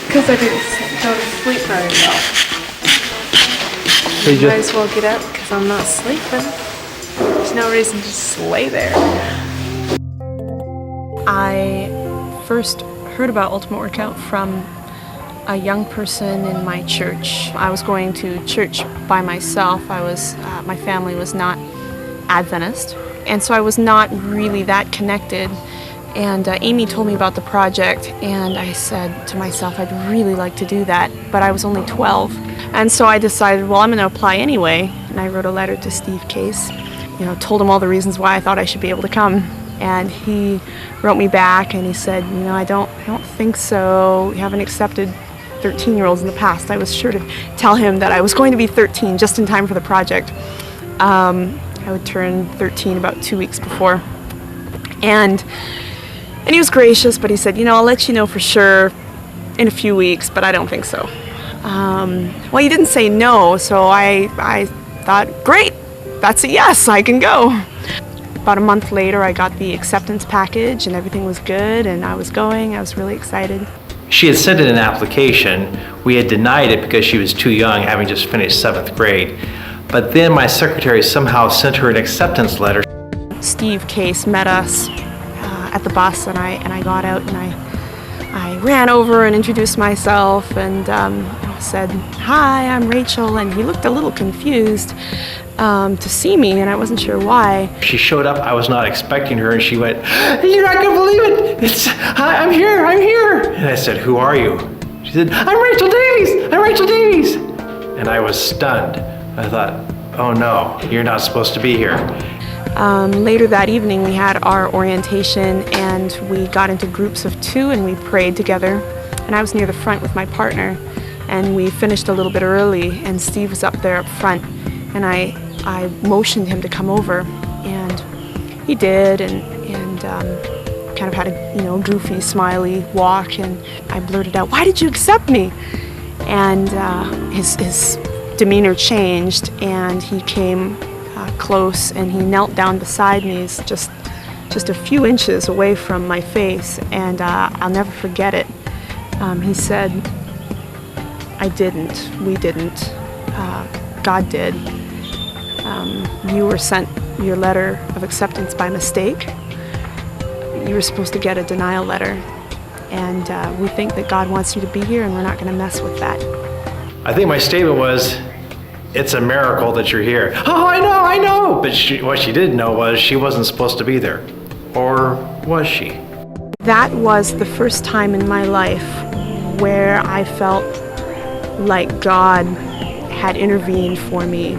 Because I didn't go to sleep very well. So you Might just, as well get up because I'm not sleeping. There's no reason to just lay there. I first heard about Ultimate Workout from a young person in my church. I was going to church by myself. My family was not Adventist, and so I was not really that connected. And Amy told me about the project, and I said to myself, I'd really like to do that, but I was only 12. And so I decided, well, I'm going to apply anyway. And I wrote a letter to Steve Case, told him all the reasons why I thought I should be able to come. And he wrote me back, and he said, I don't think so. You haven't accepted 13-year-olds in the past. I was sure to tell him that I was going to be 13 just in time for the project. I would turn 13 about 2 weeks before. And he was gracious, but he said, I'll let you know for sure in a few weeks, but I don't think so. Well, he didn't say no, so I thought, great, that's a yes, I can go. About a month later, I got the acceptance package, and everything was good, and I was going. I was really excited. She had sent in an application. We had denied it because she was too young, having just finished 7th grade. But then my secretary somehow sent her an acceptance letter. Steve Case met us at the bus, and I got out, and I ran over and introduced myself and said, hi, I'm Rachel, and he looked a little confused to see me, and I wasn't sure why. She showed up, I was not expecting her, and she went, you're not gonna believe it, I'm here. And I said, who are you? She said, I'm Rachel Davies. And I was stunned. I thought, oh no, you're not supposed to be here. Later that evening, we had our orientation, and we got into groups of 2, and we prayed together. And I was near the front with my partner, and we finished a little bit early, and Steve was up there up front, and I motioned him to come over, and he did, and kind of had a goofy, smiley walk, and I blurted out, why did you accept me? And his demeanor changed, and he came close, and he knelt down beside me, just a few inches away from my face, and I'll never forget it. He said, I didn't, we didn't, God did. You were sent your letter of acceptance by mistake. You were supposed to get a denial letter, and we think that God wants you to be here, and we're not going to mess with that. I think my statement was, it's a miracle that you're here. Oh, I know. But what she didn't know was she wasn't supposed to be there. Or was she? That was the first time in my life where I felt like God had intervened for me,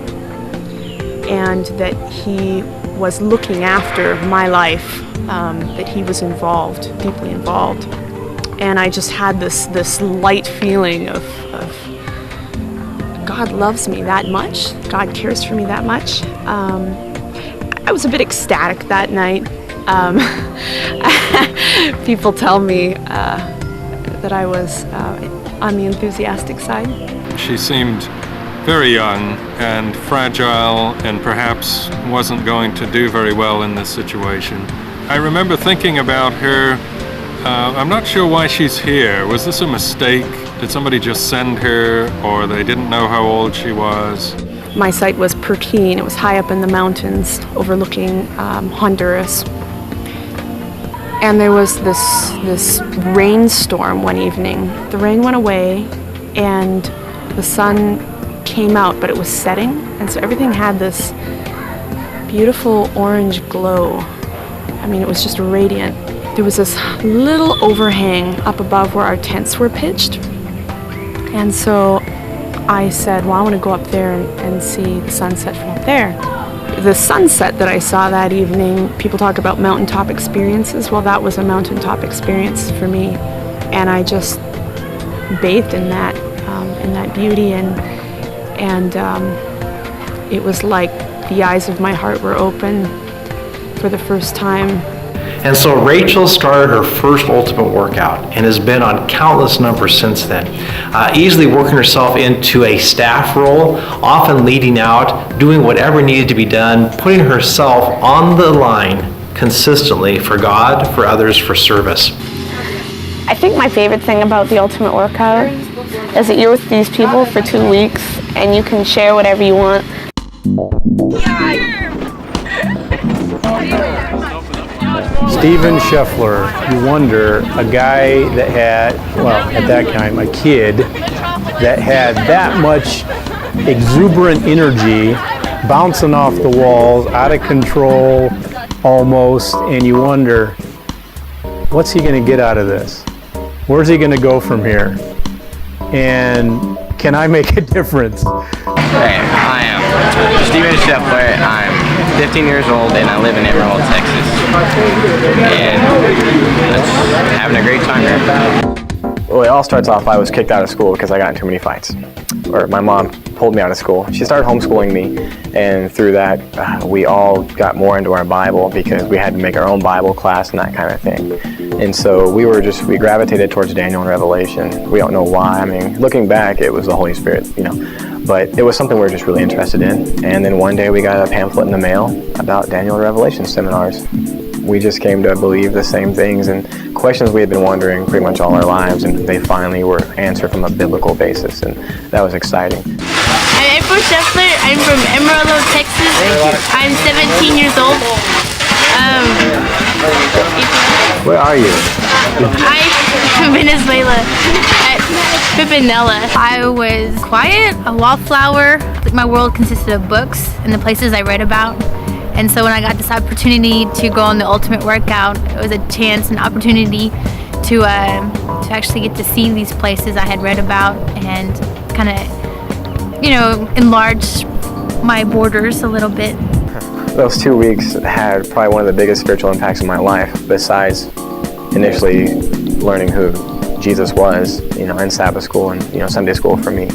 and that He was looking after my life, that He was involved, deeply involved. And I just had this light feeling of God loves me that much. God cares for me that much. I was a bit ecstatic that night. People tell me that I was on the enthusiastic side. She seemed very young and fragile, and perhaps wasn't going to do very well in this situation. I remember thinking about her. I'm not sure why she's here. Was this a mistake? Did somebody just send her, or they didn't know how old she was? My site was Perkeen. It was high up in the mountains overlooking Honduras. And there was this rainstorm one evening. The rain went away, and the sun came out, but it was setting, and so everything had this beautiful orange glow. I mean, it was just radiant. There was this little overhang up above where our tents were pitched. And so I said, well, I want to go up there and see the sunset from up there. The sunset that I saw that evening, people talk about mountaintop experiences. Well, that was a mountaintop experience for me. And I just bathed in that beauty, and it was like the eyes of my heart were open for the first time. And so Rachel started her first Ultimate Workout and has been on countless numbers since then, easily working herself into a staff role, often leading out, doing whatever needed to be done, putting herself on the line consistently for God, for others, for service. I think my favorite thing about the Ultimate Workout is that you're with these people for 2 weeks and you can share whatever you want. Stephen Scheffler, you wonder, a guy that had, well, at that time, a kid that had that much exuberant energy, bouncing off the walls, out of control almost, and you wonder, what's he going to get out of this? Where's he going to go from here? And can I make a difference? Hey, I am Stephen Scheffler. I'm 15 years old and I live in Emerald, Texas. And just having a great time here. Well, it all starts off, I was kicked out of school because I got in too many fights. Or my mom pulled me out of school. She started homeschooling me, and through that, we all got more into our Bible because we had to make our own Bible class and that kind of thing. And so we gravitated towards Daniel and Revelation. We don't know why. I mean, looking back, it was the Holy Spirit, you know. But it was something we were just really interested in. And then one day we got a pamphlet in the mail about Daniel and Revelation seminars. We just came to believe the same things and questions we had been wondering pretty much all our lives, and they finally were answered from a biblical basis, and that was exciting. I'm April Scheffler. I'm from Emerald, Texas. I'm 17 years old. Where are you? I'm from Venezuela. Pipinella. I was quiet, a wallflower. My world consisted of books and the places I read about. And so when I got this opportunity to go on the Ultimate Workout, it was a chance, an opportunity to actually get to see these places I had read about and kind of, you know, enlarge my borders a little bit. Those 2 weeks had probably one of the biggest spiritual impacts in my life, besides initially learning who Jesus was, you know, in Sabbath school and, you know, Sunday school for me.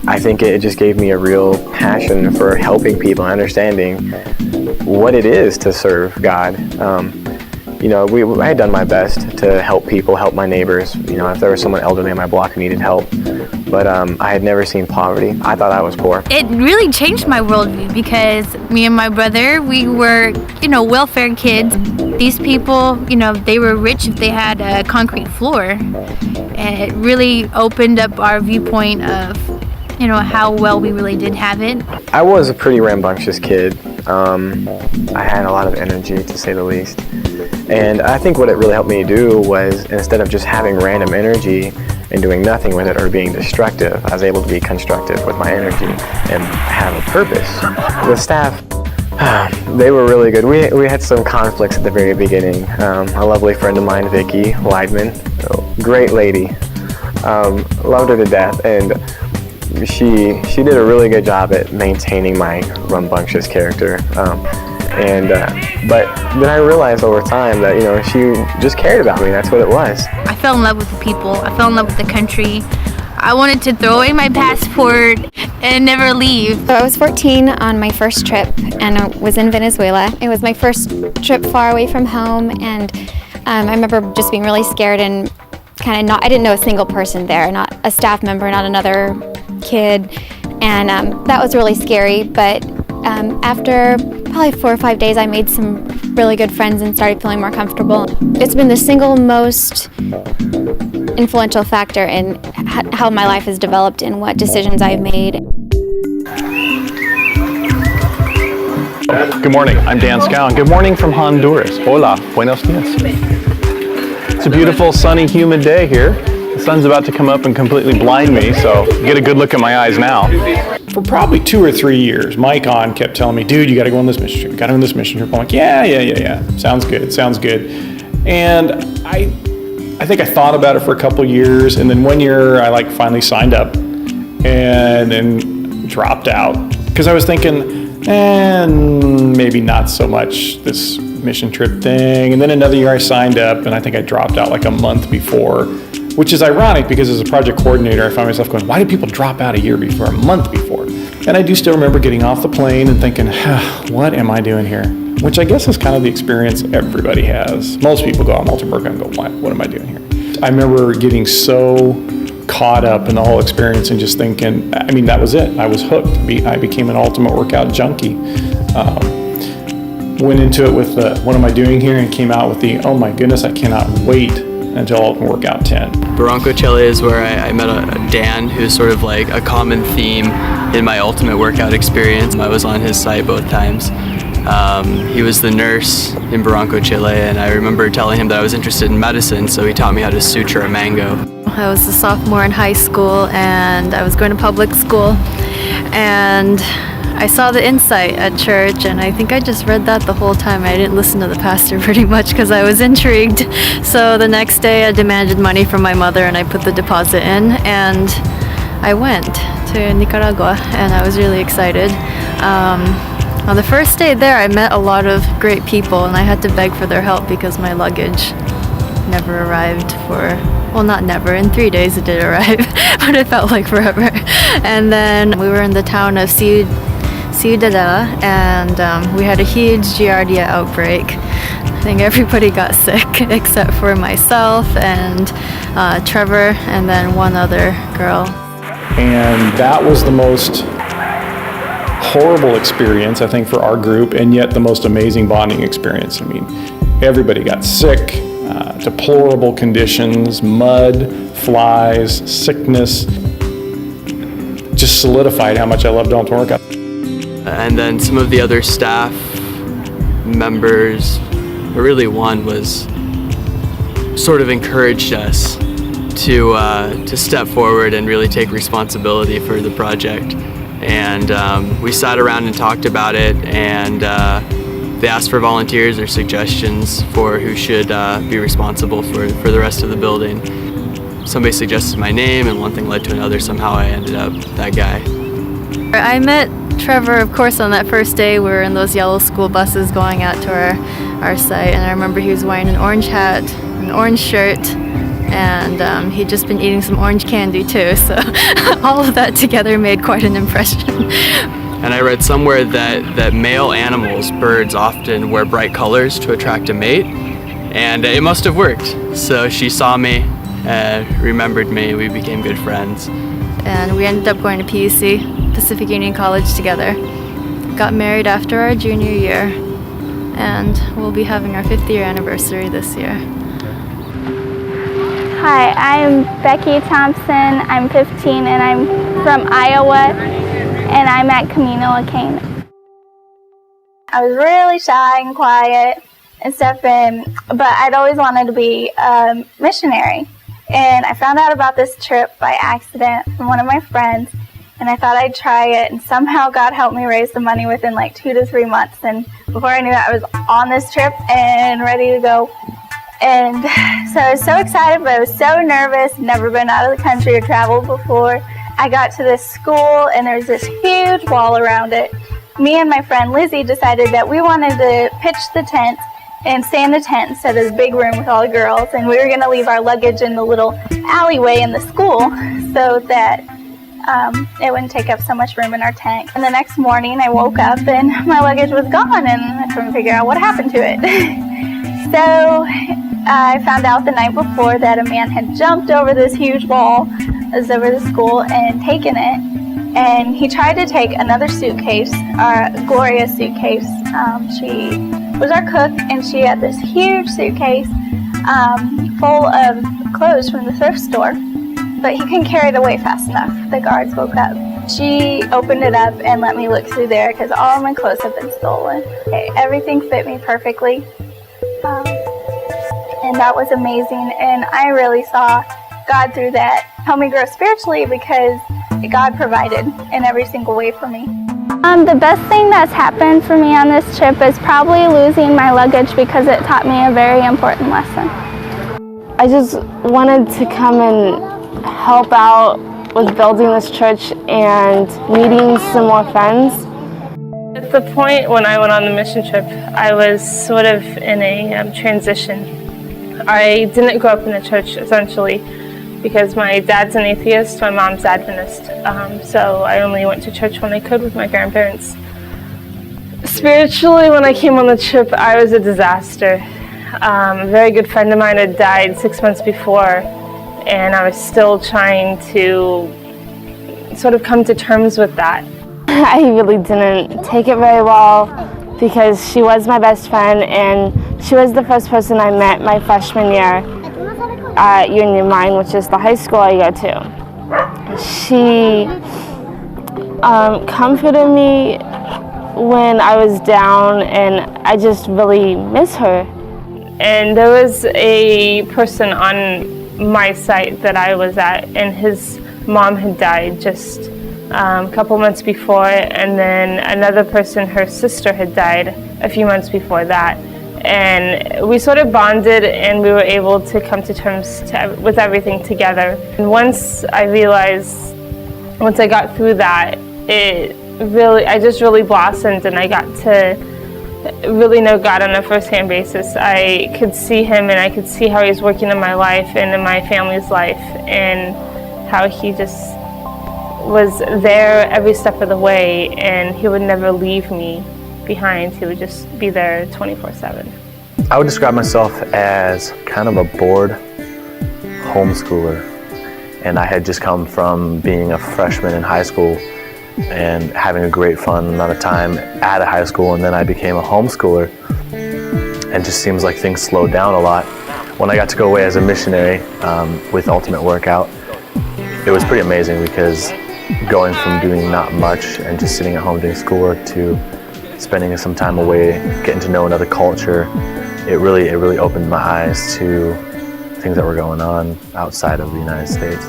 I think it just gave me a real passion for helping people and understanding what it is to serve God. You know, I had done my best to help people, help my neighbors. You know, if there was someone elderly on my block who needed help. But I had never seen poverty. I thought I was poor. It really changed my worldview because me and my brother, we were, you know, welfare kids. These people, you know, they were rich if they had a concrete floor. And it really opened up our viewpoint of, you know, how well we really did have it. I was a pretty rambunctious kid. I had a lot of energy, to say the least. And I think what it really helped me do was, instead of just having random energy and doing nothing with it or being destructive, I was able to be constructive with my energy and have a purpose. The staff, they were really good. We had some conflicts at the very beginning. A lovely friend of mine, Vicki Weidman, great lady, loved her to death, and she did a really good job at maintaining my rambunctious character. But then I realized over time that, you know, she just cared about me. That's what it was. I fell in love with the people. I fell in love with the country. I wanted to throw away my passport and never leave. So I was 14 on my first trip, and I was in Venezuela. It was my first trip far away from home, and I remember just being really scared and kind of I didn't know a single person there, not a staff member, not another kid, and that was really scary. But after probably 4 or 5 days, I made some really good friends and started feeling more comfortable. It's been the single most influential factor in how my life has developed and what decisions I've made. Good morning, I'm Dan Scow. Good morning from Honduras. Hola, buenos dias. It's a beautiful, sunny, humid day here. The sun's about to come up and completely blind me, so get a good look at my eyes now. For probably 2 or 3 years, Mike on kept telling me, dude, you got to go on this mission trip. You got to go on this mission trip. I'm like, yeah. Sounds good. And I think I thought about it for a couple years, and then 1 year I finally signed up and then dropped out because I was thinking, maybe not so much this mission trip thing. And then another year I signed up, and I think I dropped out like a month before, which is ironic because as a project coordinator, I find myself going, why do people drop out a month before? And I do still remember getting off the plane and thinking, what am I doing here? Which I guess is kind of the experience everybody has. Most people go on Ultimate Workout and go, what am I doing here? I remember getting so caught up in the whole experience and just thinking, that was it. I was hooked. I became an Ultimate Workout junkie. went into it with the, what am I doing here, and came out with the, oh my goodness, I cannot wait until Ultimate Workout 10. Barranco-Chile is where I met a Dan, who's sort of like a common theme in my Ultimate Workout experience. I was on his site both times. He was the nurse in Barranco-Chile, and I remember telling him that I was interested in medicine, so he taught me how to suture a mango. I was a sophomore in high school, and I was going to public school, and I saw the insight at church, and I think I just read that the whole time. I didn't listen to the pastor pretty much because I was intrigued. So the next day I demanded money from my mother, and I put the deposit in, and I went to Nicaragua, and I was really excited. On the first day there, I met a lot of great people, and I had to beg for their help because my luggage never arrived for, well, not never, in 3 days it did arrive, but it felt like forever. And then we were in the town of Ciudadela, and we had a huge Giardia outbreak. I think everybody got sick except for myself and Trevor and then one other girl. And that was the most horrible experience, I think, for our group, and yet the most amazing bonding experience. I mean, everybody got sick, deplorable conditions, mud, flies, sickness. Just solidified how much I loved Ultimate Workout. And then some of the other staff members, or really one, was sort of encouraged us to step forward and really take responsibility for the project. And we sat around and talked about it, and they asked for volunteers or suggestions for who should be responsible for the rest of the building. Somebody suggested my name, and one thing led to another. Somehow I ended up that guy. I met Trevor, of course, on that first day. We were in those yellow school buses going out to our site, and I remember he was wearing an orange hat, an orange shirt, and he'd just been eating some orange candy too, so all of that together made quite an impression. And I read somewhere that male animals, birds, often wear bright colors to attract a mate, and it must have worked. So she saw me, remembered me, we became good friends. And we ended up going to PUC, Pacific Union College, together. Got married after our junior year, and we'll be having our 5th year anniversary this year. Hi, I'm Becky Thompson. I'm 15 and I'm from Iowa, and I'm at Camino a Cane. I was really shy and quiet and stuff, but I'd always wanted to be a missionary. And I found out about this trip by accident from one of my friends, and I thought I'd try it, and somehow God helped me raise the money within like 2 to 3 months. And before I knew it, I was on this trip and ready to go. And so I was so excited, but I was so nervous, never been out of the country or traveled before. I got to this school, and there was this huge wall around it. Me and my friend Lizzie decided that we wanted to pitch the tent and stay in the tent instead of the big room with all the girls, and we were going to leave our luggage in the little alleyway in the school so that it wouldn't take up so much room in our tent. And the next morning I woke up and my luggage was gone, and I couldn't figure out what happened to it. So I found out the night before that a man had jumped over this huge wall that was over the school and taken it. And he tried to take another suitcase, Gloria's suitcase. She was our cook, and she had this huge suitcase full of clothes from the thrift store, but he couldn't carry it away fast enough. The guards woke up. She opened it up and let me look through there because all of my clothes had been stolen. Everything fit me perfectly. And that was amazing, and I really saw God through that help me grow spiritually because God provided in every single way for me. The best thing that's happened for me on this trip is probably losing my luggage because it taught me a very important lesson. I just wanted to come and help out with building this church and meeting some more friends. At the point when I went on the mission trip, I was sort of in a transition. I didn't grow up in the church, essentially, because my dad's an atheist, my mom's Adventist, so I only went to church when I could with my grandparents. Spiritually, when I came on the trip, I was a disaster. A very good friend of mine had died 6 months before, and I was still trying to sort of come to terms with that. I really didn't take it very well. because she was my best friend, and she was the first person I met my freshman year at Union Mine, which is the high school I go to. She comforted me when I was down, and I just really miss her. And there was a person on my site that I was at, and his mom had died just a couple months before, and then another person, her sister, had died a few months before that. And we sort of bonded, and we were able to come to terms with everything together. And once I got through that, I just really blossomed, and I got to really know God on a first-hand basis. I could see Him, and I could see how He's working in my life and in my family's life, and how He just was there every step of the way, and He would never leave me behind. He would just be there 24/7. I would describe myself as kind of a bored homeschooler, and I had just come from being a freshman in high school and having a great fun amount of time at a high school, and then I became a homeschooler, and just seems like things slowed down a lot. When I got to go away as a missionary with Ultimate Workout, it was pretty amazing, because going from doing not much and just sitting at home doing schoolwork to spending some time away, getting to know another culture, it really opened my eyes to things that were going on outside of the United States.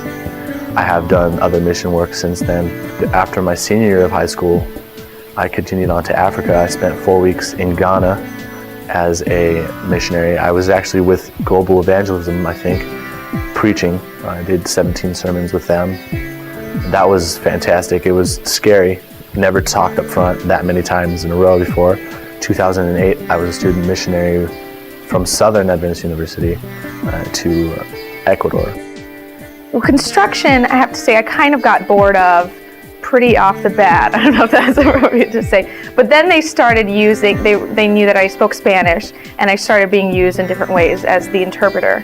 I have done other mission work since then. After my senior year of high school, I continued on to Africa. I spent 4 weeks in Ghana as a missionary. I was actually with Global Evangelism, I think, preaching. I did 17 sermons with them. That was fantastic. It was scary. Never talked up front that many times in a row before. 2008, I was a student missionary from Southern Adventist University to Ecuador. Well, construction, I have to say, I kind of got bored of pretty off the bat. I don't know if that's appropriate to say. But then they started using, they knew that I spoke Spanish, and I started being used in different ways as the interpreter,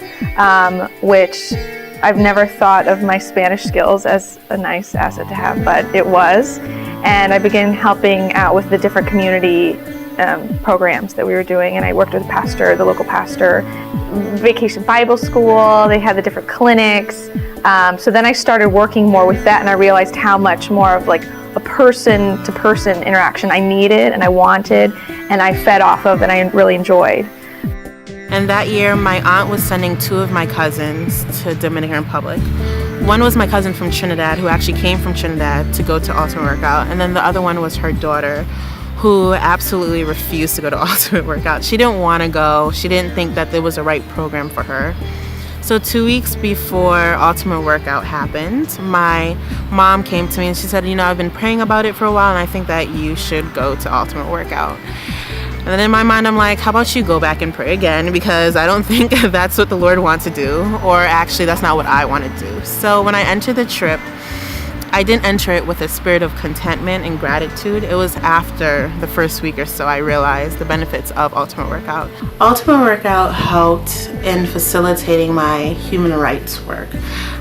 which I've never thought of my Spanish skills as a nice asset to have, but it was. And I began helping out with the different community programs that we were doing, and I worked with the local pastor, Vacation Bible School, they had the different clinics. So then I started working more with that, and I realized how much more of like a person-to-person interaction I needed and I wanted, and I fed off of, and I really enjoyed. And that year, my aunt was sending 2 of my cousins to Dominican Republic. One was my cousin from Trinidad, who actually came from Trinidad to go to Ultimate Workout, and then the other one was her daughter, who absolutely refused to go to Ultimate Workout. She didn't want to go. She didn't think that there was a right program for her. So 2 weeks before Ultimate Workout happened, my mom came to me and she said, you know, I've been praying about it for a while, and I think that you should go to Ultimate Workout. And then in my mind, I'm like, how about you go back and pray again? Because I don't think that's what the Lord wants to do, or actually that's not what I want to do. So when I entered the trip, I didn't enter it with a spirit of contentment and gratitude. It was after the first week or so I realized the benefits of Ultimate Workout. Ultimate Workout helped in facilitating my human rights work.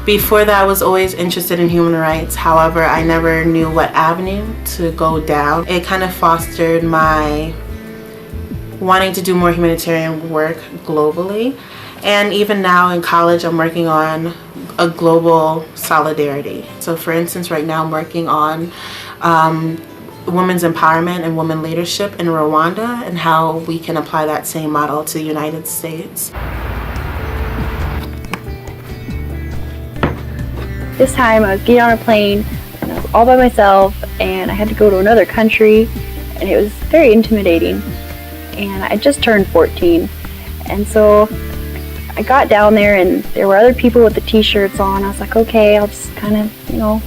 Before that, I was always interested in human rights. However, I never knew what avenue to go down. It kind of fostered my wanting to do more humanitarian work globally. And even now in college, I'm working on a global solidarity. So for instance, right now I'm working on women's empowerment and women leadership in Rwanda, and how we can apply that same model to the United States. This time I was getting on a plane, and I was all by myself, and I had to go to another country, and it was very intimidating. And I just turned 14, and so I got down there, and there were other people with the t-shirts on. I was like, okay, I'll just kind of,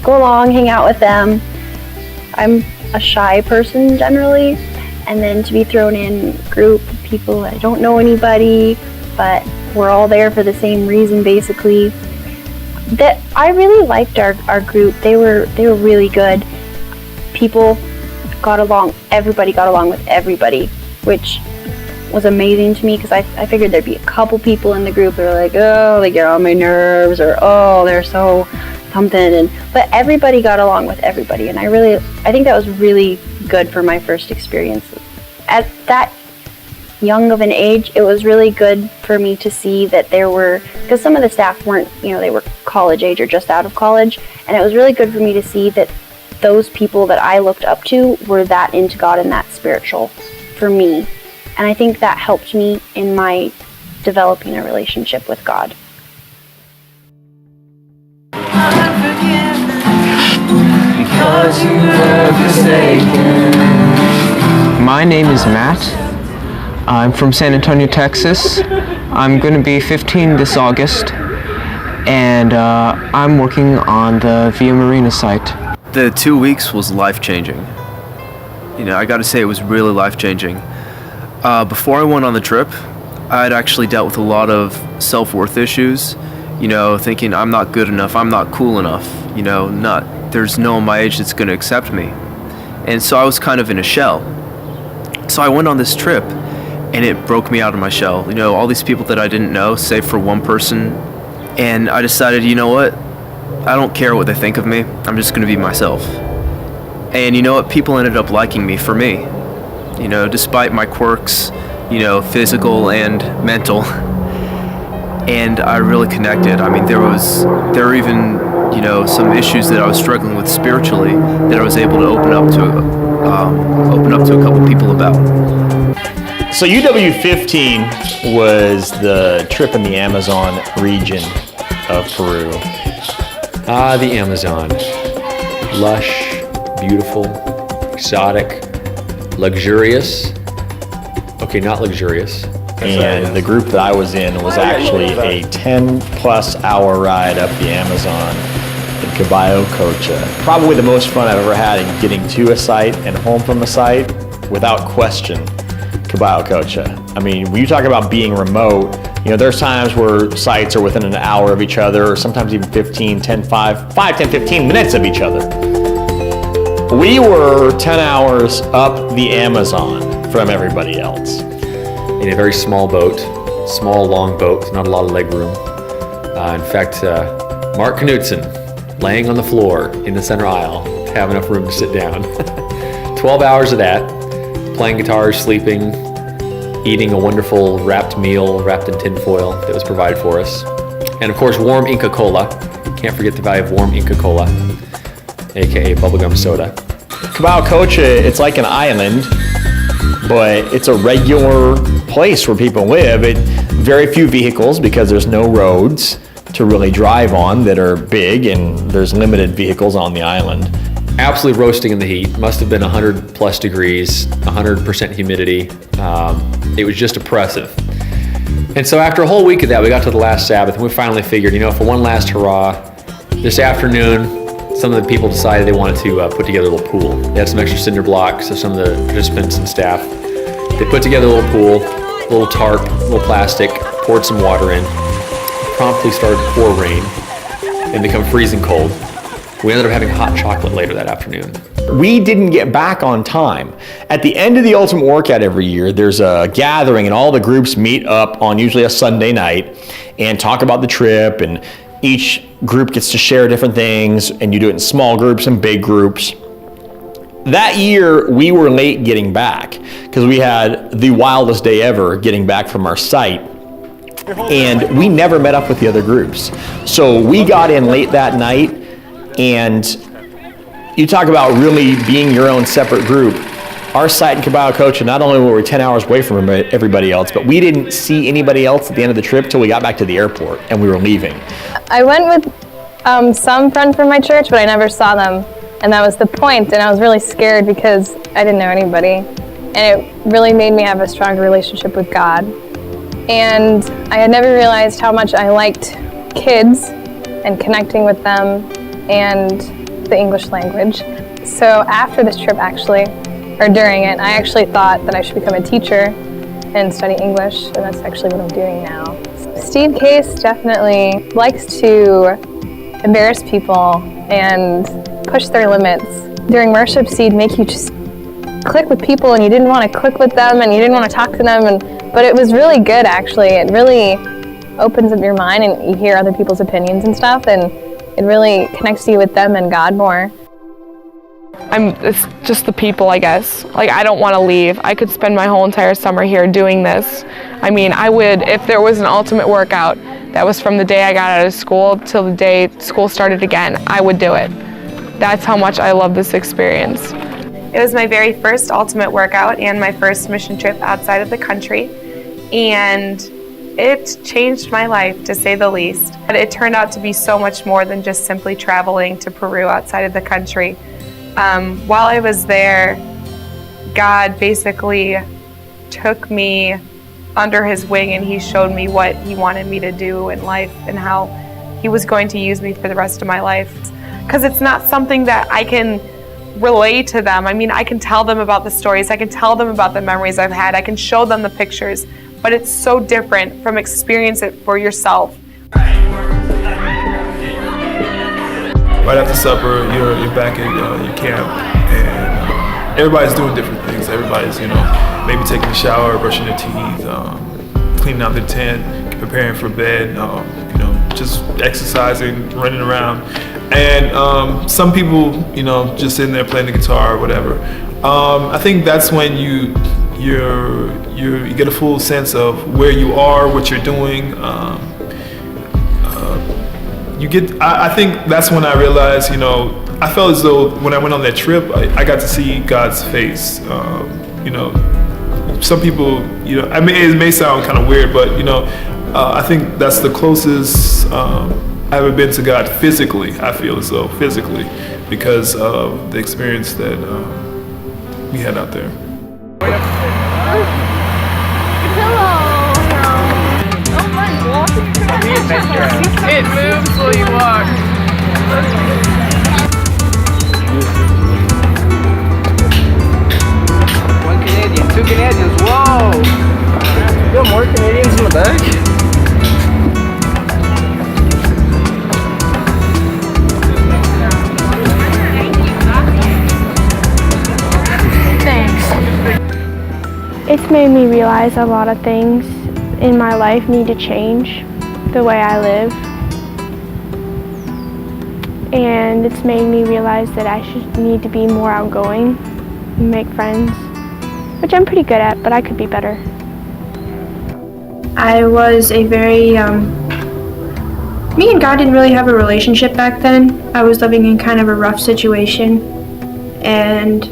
go along, hang out with them. I'm a shy person generally, and then to be thrown in a group of people, I don't know anybody, but we're all there for the same reason basically. That I really liked our group. They were really good. People got along, everybody got along with everybody, which was amazing to me, because I figured there'd be a couple people in the group that were like, oh, they get on my nerves, or oh, they're so something, but everybody got along with everybody, and I think that was really good for my first experience. at that young of an age, it was really good for me to see that there were, because some of the staff weren't, they were college age or just out of college, and it was really good for me to see that those people that I looked up to were that into God and that spiritual for me. And I think that helped me in my developing a relationship with God. Because you were forsaken. My name is Matt. I'm from San Antonio, Texas. I'm going to be 15 this August, and I'm working on the Via Marina site. The 2 weeks was life-changing. I got to say it was really life-changing. Before I went on the trip, I had actually dealt with a lot of self-worth issues, thinking I'm not good enough, I'm not cool enough, there's no one my age that's going to accept me. And so I was kind of in a shell. So I went on this trip, and it broke me out of my shell. All these people that I didn't know, save for one person, and I decided, you know what? I don't care what they think of me. I'm just going to be myself. And you know what? People ended up liking me for me. Despite my quirks, physical and mental. And I really connected. I mean, there were even, some issues that I was struggling with spiritually that I was able to open up to a couple people about. So UW15 was the trip in the Amazon region of Peru. The Amazon. Lush, beautiful, exotic, luxurious. Okay, not luxurious. And the group that I was in was actually a 10-plus hour ride up the Amazon in Caballo Cocha. Probably the most fun I've ever had in getting to a site and home from a site, without question, Caballo Cocha. I mean, when you talk about being remote, there's times where sites are within an hour of each other, or sometimes even 15 minutes of each other. We were 10 hours up the Amazon from everybody else. In a very small boat, small, long boat, not a lot of leg room. In fact, Mark Knudsen, laying on the floor in the center aisle to have enough room to sit down. 12 hours of that, playing guitars, sleeping, eating a wonderful wrapped meal wrapped in tin foil that was provided for us. And of course, warm Inca Cola. Can't forget the value of warm Inca Cola, aka bubblegum soda. Caballo Cocha, it's like an island, but it's a regular place where people live. Very few vehicles because there's no roads to really drive on that are big, and there's limited vehicles on the island. Absolutely roasting in the heat. Must have been 100 plus degrees, 100% humidity. It was just oppressive. And so after a whole week of that, we got to the last Sabbath, and we finally figured, for one last hurrah, this afternoon, some of the people decided they wanted to put together a little pool. They had some extra cinder blocks, so some of the participants and staff, they put together a little pool, a little tarp, a little plastic, poured some water in. It promptly started to pour rain and become freezing cold. We ended up having hot chocolate later that afternoon. We didn't get back on time. At the end of the Ultimate Workout every year, there's a gathering and all the groups meet up on usually a Sunday night and talk about the trip, and each group gets to share different things, and you do it in small groups and big groups. That year, we were late getting back because we had the wildest day ever getting back from our site, and we never met up with the other groups. So we got in late that night, and you talk about really being your own separate group. Our site in Caballo Cocha, not only were we 10 hours away from everybody else, but we didn't see anybody else at the end of the trip till we got back to the airport and we were leaving. I went with some friends from my church, but I never saw them. And that was the point, and I was really scared because I didn't know anybody. And it really made me have a stronger relationship with God. And I had never realized how much I liked kids and connecting with them and the English language. So after this trip during it, I actually thought that I should become a teacher and study English, and that's actually what I'm doing now. Steve Case definitely likes to embarrass people and push their limits. During worship, he'd make you just click with people, and you didn't want to click with them, and you didn't want to talk to them, but it was really good, actually. It really opens up your mind, and you hear other people's opinions and stuff, and it really connects you with them and God more. It's just the people, I guess. Like, I don't want to leave. I could spend my whole entire summer here doing this. I mean, I would, if there was an ultimate workout that was from the day I got out of school till the day school started again, I would do it. That's how much I love this experience. It was my very first ultimate workout and my first mission trip outside of the country, and it changed my life, to say the least. But it turned out to be so much more than just simply traveling to Peru outside of the country. While I was there, God basically took me under his wing and he showed me what he wanted me to do in life and how he was going to use me for the rest of my life. Because it's not something that I can relay to them. I mean, I can tell them about the stories, I can tell them about the memories I've had, I can show them the pictures, but it's so different from experience it for yourself. Right after supper, you're back at your camp, and everybody's doing different things. Everybody's, maybe taking a shower, brushing their teeth, cleaning out their tent, preparing for bed, just exercising, running around. And some people, just sitting there playing the guitar or whatever. I think that's when you get a full sense of where you are, what you're doing. I think that's when I realized, I felt as though when I went on that trip, I got to see God's face. Some people, I mean, it may sound kind of weird, but I think that's the closest I've ever been to God physically. I feel as though physically, because of the experience that we had out there. It moves while you walk. One Canadian, 2 Canadians, whoa! You got more Canadians in the back? Thanks. It's made me realize a lot of things in my life need to change. The way I live, and it's made me realize that I need to be more outgoing and make friends, which I'm pretty good at, but I could be better. I was a very, me and God didn't really have a relationship back then. I was living in kind of a rough situation, and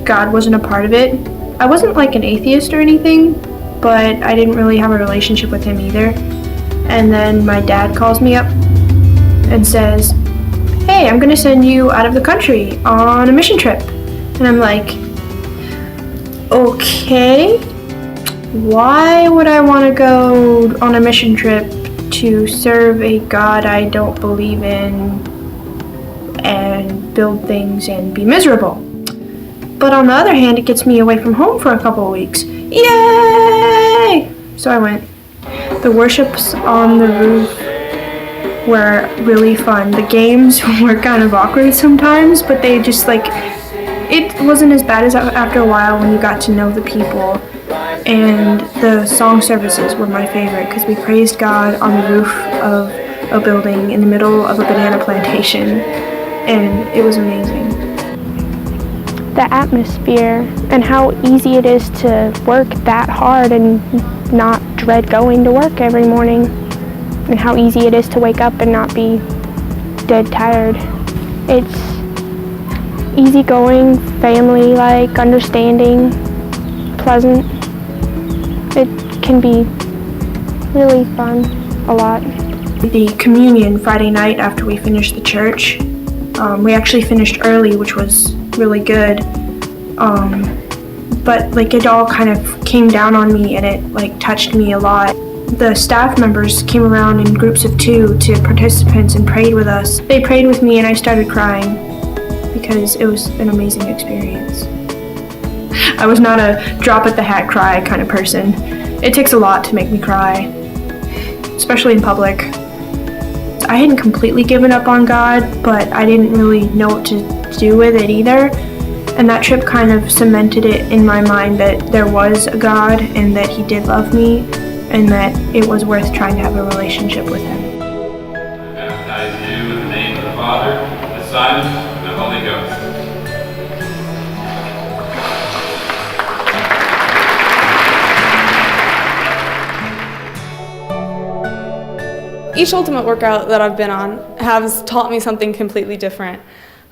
God wasn't a part of it. I wasn't like an atheist or anything, but I didn't really have a relationship with him either. And then my dad calls me up and says, "Hey, I'm gonna send you out of the country on a mission trip." And I'm like, okay, why would I want to go on a mission trip to serve a God I don't believe in and build things and be miserable? But on the other hand, it gets me away from home for a couple of weeks. Yay! So I went. The worships on the roof were really fun. The games were kind of awkward sometimes, but they just it wasn't as bad as after a while when you got to know the people. And the song services were my favorite because we praised God on the roof of a building in the middle of a banana plantation, and it was amazing. The atmosphere and how easy it is to work that hard and not dread going to work every morning, and how easy it is to wake up and not be dead tired. It's easygoing, family-like, understanding, pleasant. It can be really fun, a lot. The communion Friday night after we finished the church, we actually finished early, which was really good. But it all kind of came down on me, and it touched me a lot. The staff members came around in groups of 2 to participants and prayed with us. They prayed with me and I started crying because it was an amazing experience. I was not a drop at the hat cry kind of person. It takes a lot to make me cry, especially in public. I hadn't completely given up on God, but I didn't really know what to do with it either. And that trip kind of cemented it in my mind that there was a God and that he did love me and that it was worth trying to have a relationship with him. I baptize you in the name of the Father, the Son, and the Only God. Each ultimate workout that I've been on has taught me something completely different.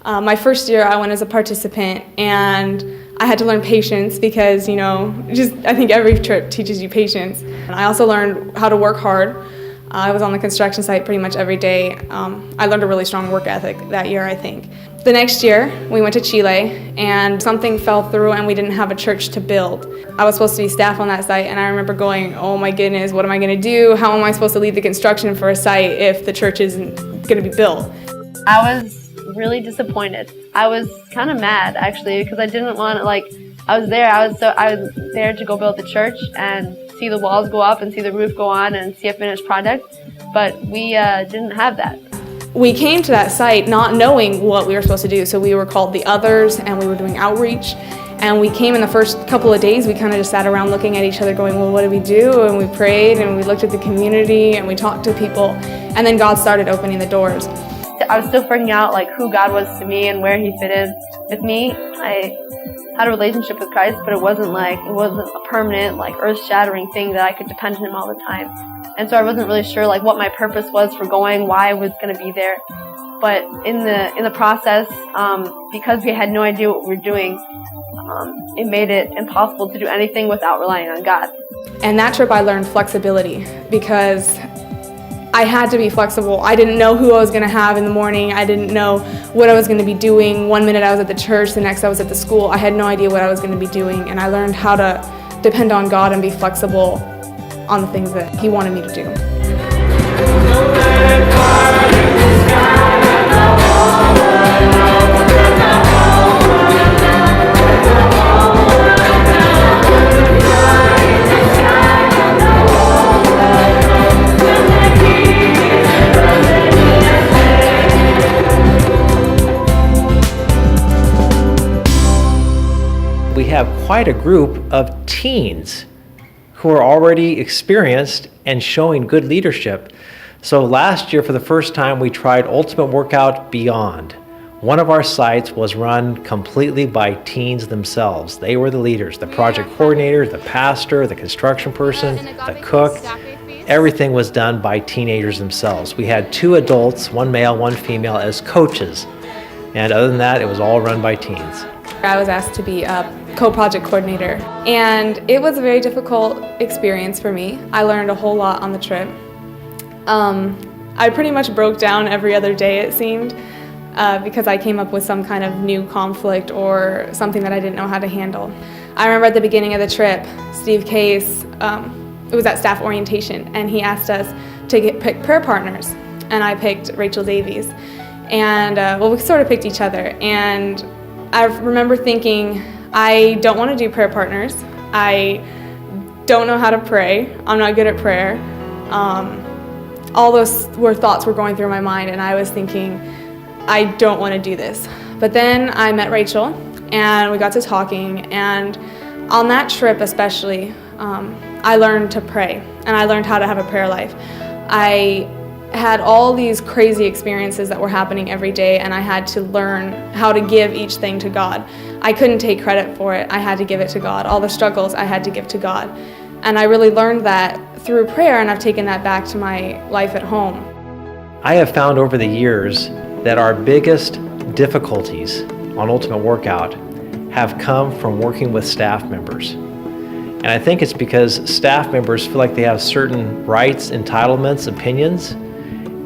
My first year I went as a participant and I had to learn patience because, I think every trip teaches you patience. And I also learned how to work hard. I was on the construction site pretty much every day. I learned a really strong work ethic that year, I think. The next year, we went to Chile, and something fell through and we didn't have a church to build. I was supposed to be staff on that site, and I remember going, oh my goodness, what am I going to do? How am I supposed to lead the construction for a site if the church isn't going to be built? I was really disappointed. I was kind of mad, actually, because I didn't want to, I was there to go build the church and see the walls go up and see the roof go on and see a finished project, but we didn't have that. We came to that site not knowing what we were supposed to do, so we were called the others and we were doing outreach. And we came in the first couple of days, we kind of just sat around looking at each other going, well, what do we do? And we prayed and we looked at the community and we talked to people, and then God started opening the doors. I was still figuring out who God was to me and where He fit in with me. I had a relationship with Christ, but it wasn't a permanent, earth-shattering thing that I could depend on Him all the time. And so I wasn't really sure what my purpose was for going, why I was going to be there. But in the process, because we had no idea what we were doing, it made it impossible to do anything without relying on God. And that trip I learned flexibility because I had to be flexible. I didn't know who I was going to have in the morning. I didn't know what I was going to be doing. One minute I was at the church, the next I was at the school. I had no idea what I was going to be doing, and I learned how to depend on God and be flexible on the things that He wanted me to do. We have quite a group of teens who are already experienced and showing good leadership. So last year, for the first time, we tried Ultimate Workout Beyond. One of our sites was run completely by teens themselves. They were the leaders, the project coordinator, the pastor, the construction person, the cook. Everything was done by teenagers themselves. We had 2 adults, 1 male, 1 female, as coaches. And other than that, it was all run by teens. I was asked to be a co-project coordinator, and it was a very difficult experience for me. I learned a whole lot on the trip. I pretty much broke down every other day, it seemed, because I came up with some kind of new conflict or something that I didn't know how to handle. I remember at the beginning of the trip, Steve Case, it was at staff orientation, and he asked us to pick prayer partners, and I picked Rachel Davies. And we sort of picked each other, and I remember thinking, I don't want to do prayer partners. I don't know how to pray. I'm not good at prayer. All those thoughts were going through my mind, and I was thinking, I don't want to do this. But then I met Rachel, and we got to talking, and on that trip especially, I learned to pray, and I learned how to have a prayer life. I had all these crazy experiences that were happening every day, and I had to learn how to give each thing to God. I couldn't take credit for it. I had to give it to God. All the struggles I had to give to God. And I really learned that through prayer, and I've taken that back to my life at home. I have found over the years that our biggest difficulties on Ultimate Workout have come from working with staff members. And I think it's because staff members feel like they have certain rights, entitlements, opinions,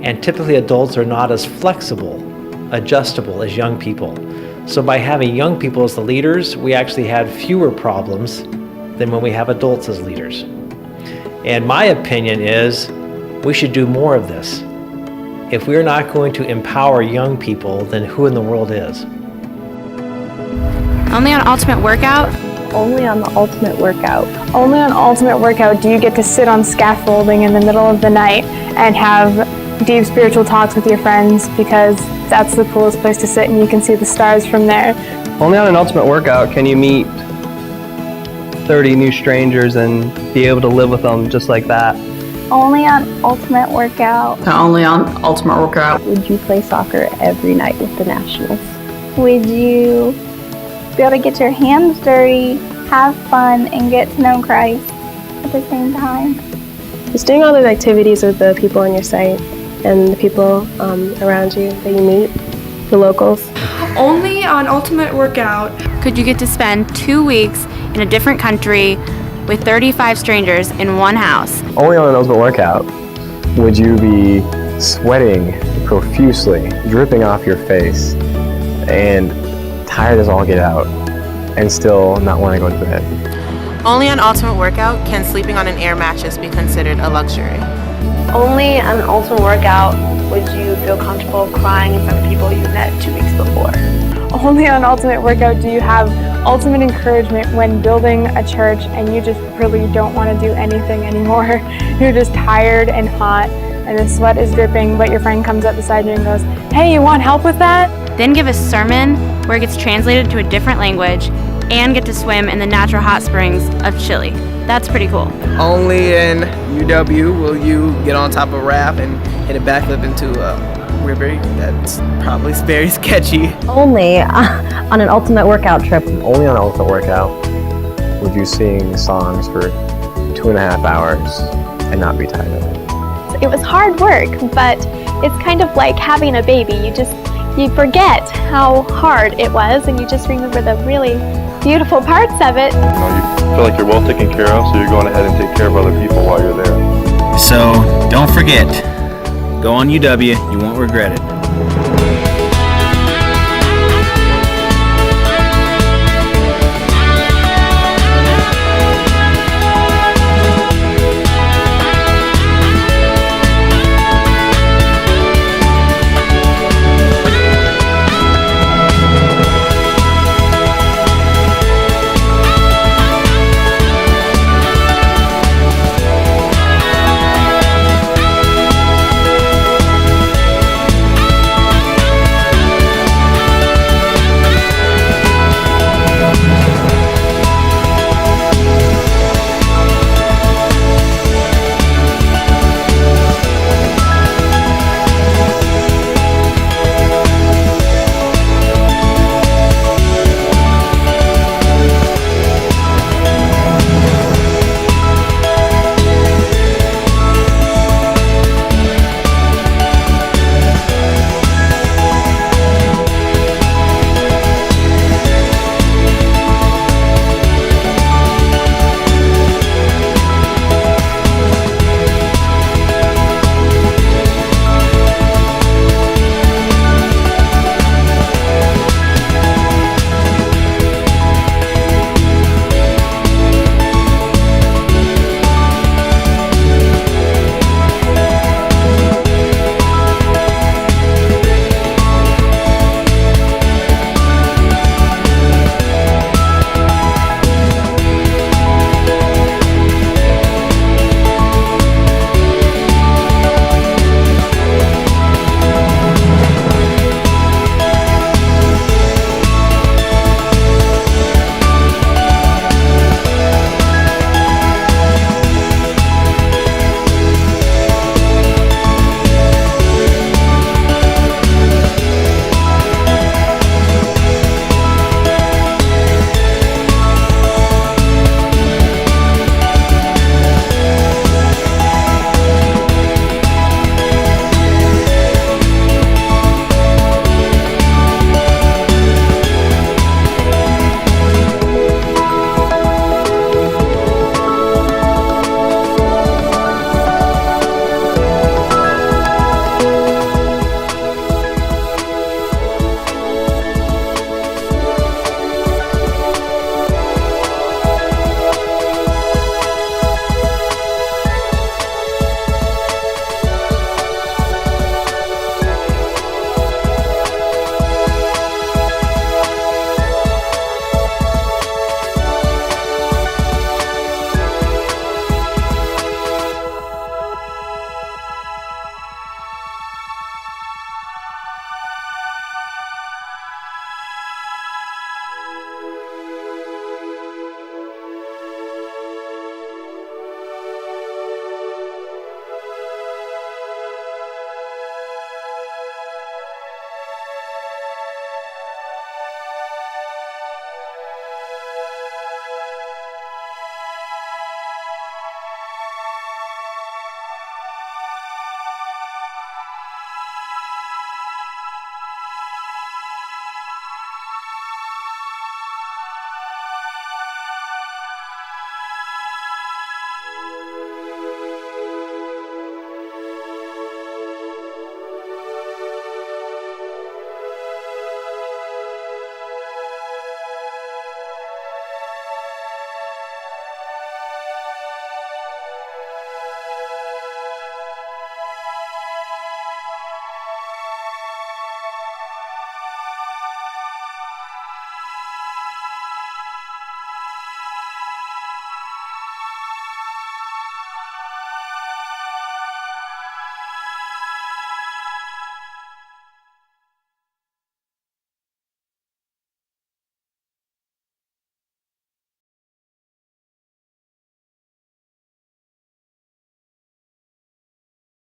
and typically adults are not as flexible, adjustable as young people. So by having young people as the leaders, we actually had fewer problems than when we have adults as leaders. And my opinion is we should do more of this. If we're not going to empower young people, then who in the world is? Only on Ultimate Workout? Only on the Ultimate Workout. Only on Ultimate Workout do you get to sit on scaffolding in the middle of the night and have deep spiritual talks with your friends, because that's the coolest place to sit and you can see the stars from there. Only on an Ultimate Workout can you meet 30 new strangers and be able to live with them just like that. Only on Ultimate Workout. Only on Ultimate Workout. Would you play soccer every night with the Nationals? Would you be able to get your hands dirty, have fun, and get to know Christ at the same time? Just doing all those activities with the people on your site and the people around you that you meet, the locals. Only on Ultimate Workout could you get to spend 2 weeks in a different country with 35 strangers in one house. Only on an Ultimate Workout would you be sweating profusely, dripping off your face, and tired as all get out, and still not want to go to bed. Only on Ultimate Workout can sleeping on an air mattress be considered a luxury. Only on an Ultimate Workout would you feel comfortable crying in front of people you met 2 weeks before. Only on Ultimate Workout do you have ultimate encouragement when building a church and you just really don't want to do anything anymore. You're just tired and hot and the sweat is dripping, but your friend comes up beside you and goes, "Hey, you want help with that?" Then give a sermon where it gets translated to a different language and get to swim in the natural hot springs of Chile. That's pretty cool. Only in UW will you get on top of a raft and hit a backflip into a river. That's probably very sketchy. Only on an Ultimate Workout trip. Only on an Ultimate Workout would you sing songs for 2.5 hours and not be tired of it. It was hard work, but it's kind of like having a baby. You forget how hard it was and you just remember the really beautiful parts of it. You feel like you're well taken care of, so you're going ahead and take care of other people while you're there. So don't forget, go on UW, you won't regret it.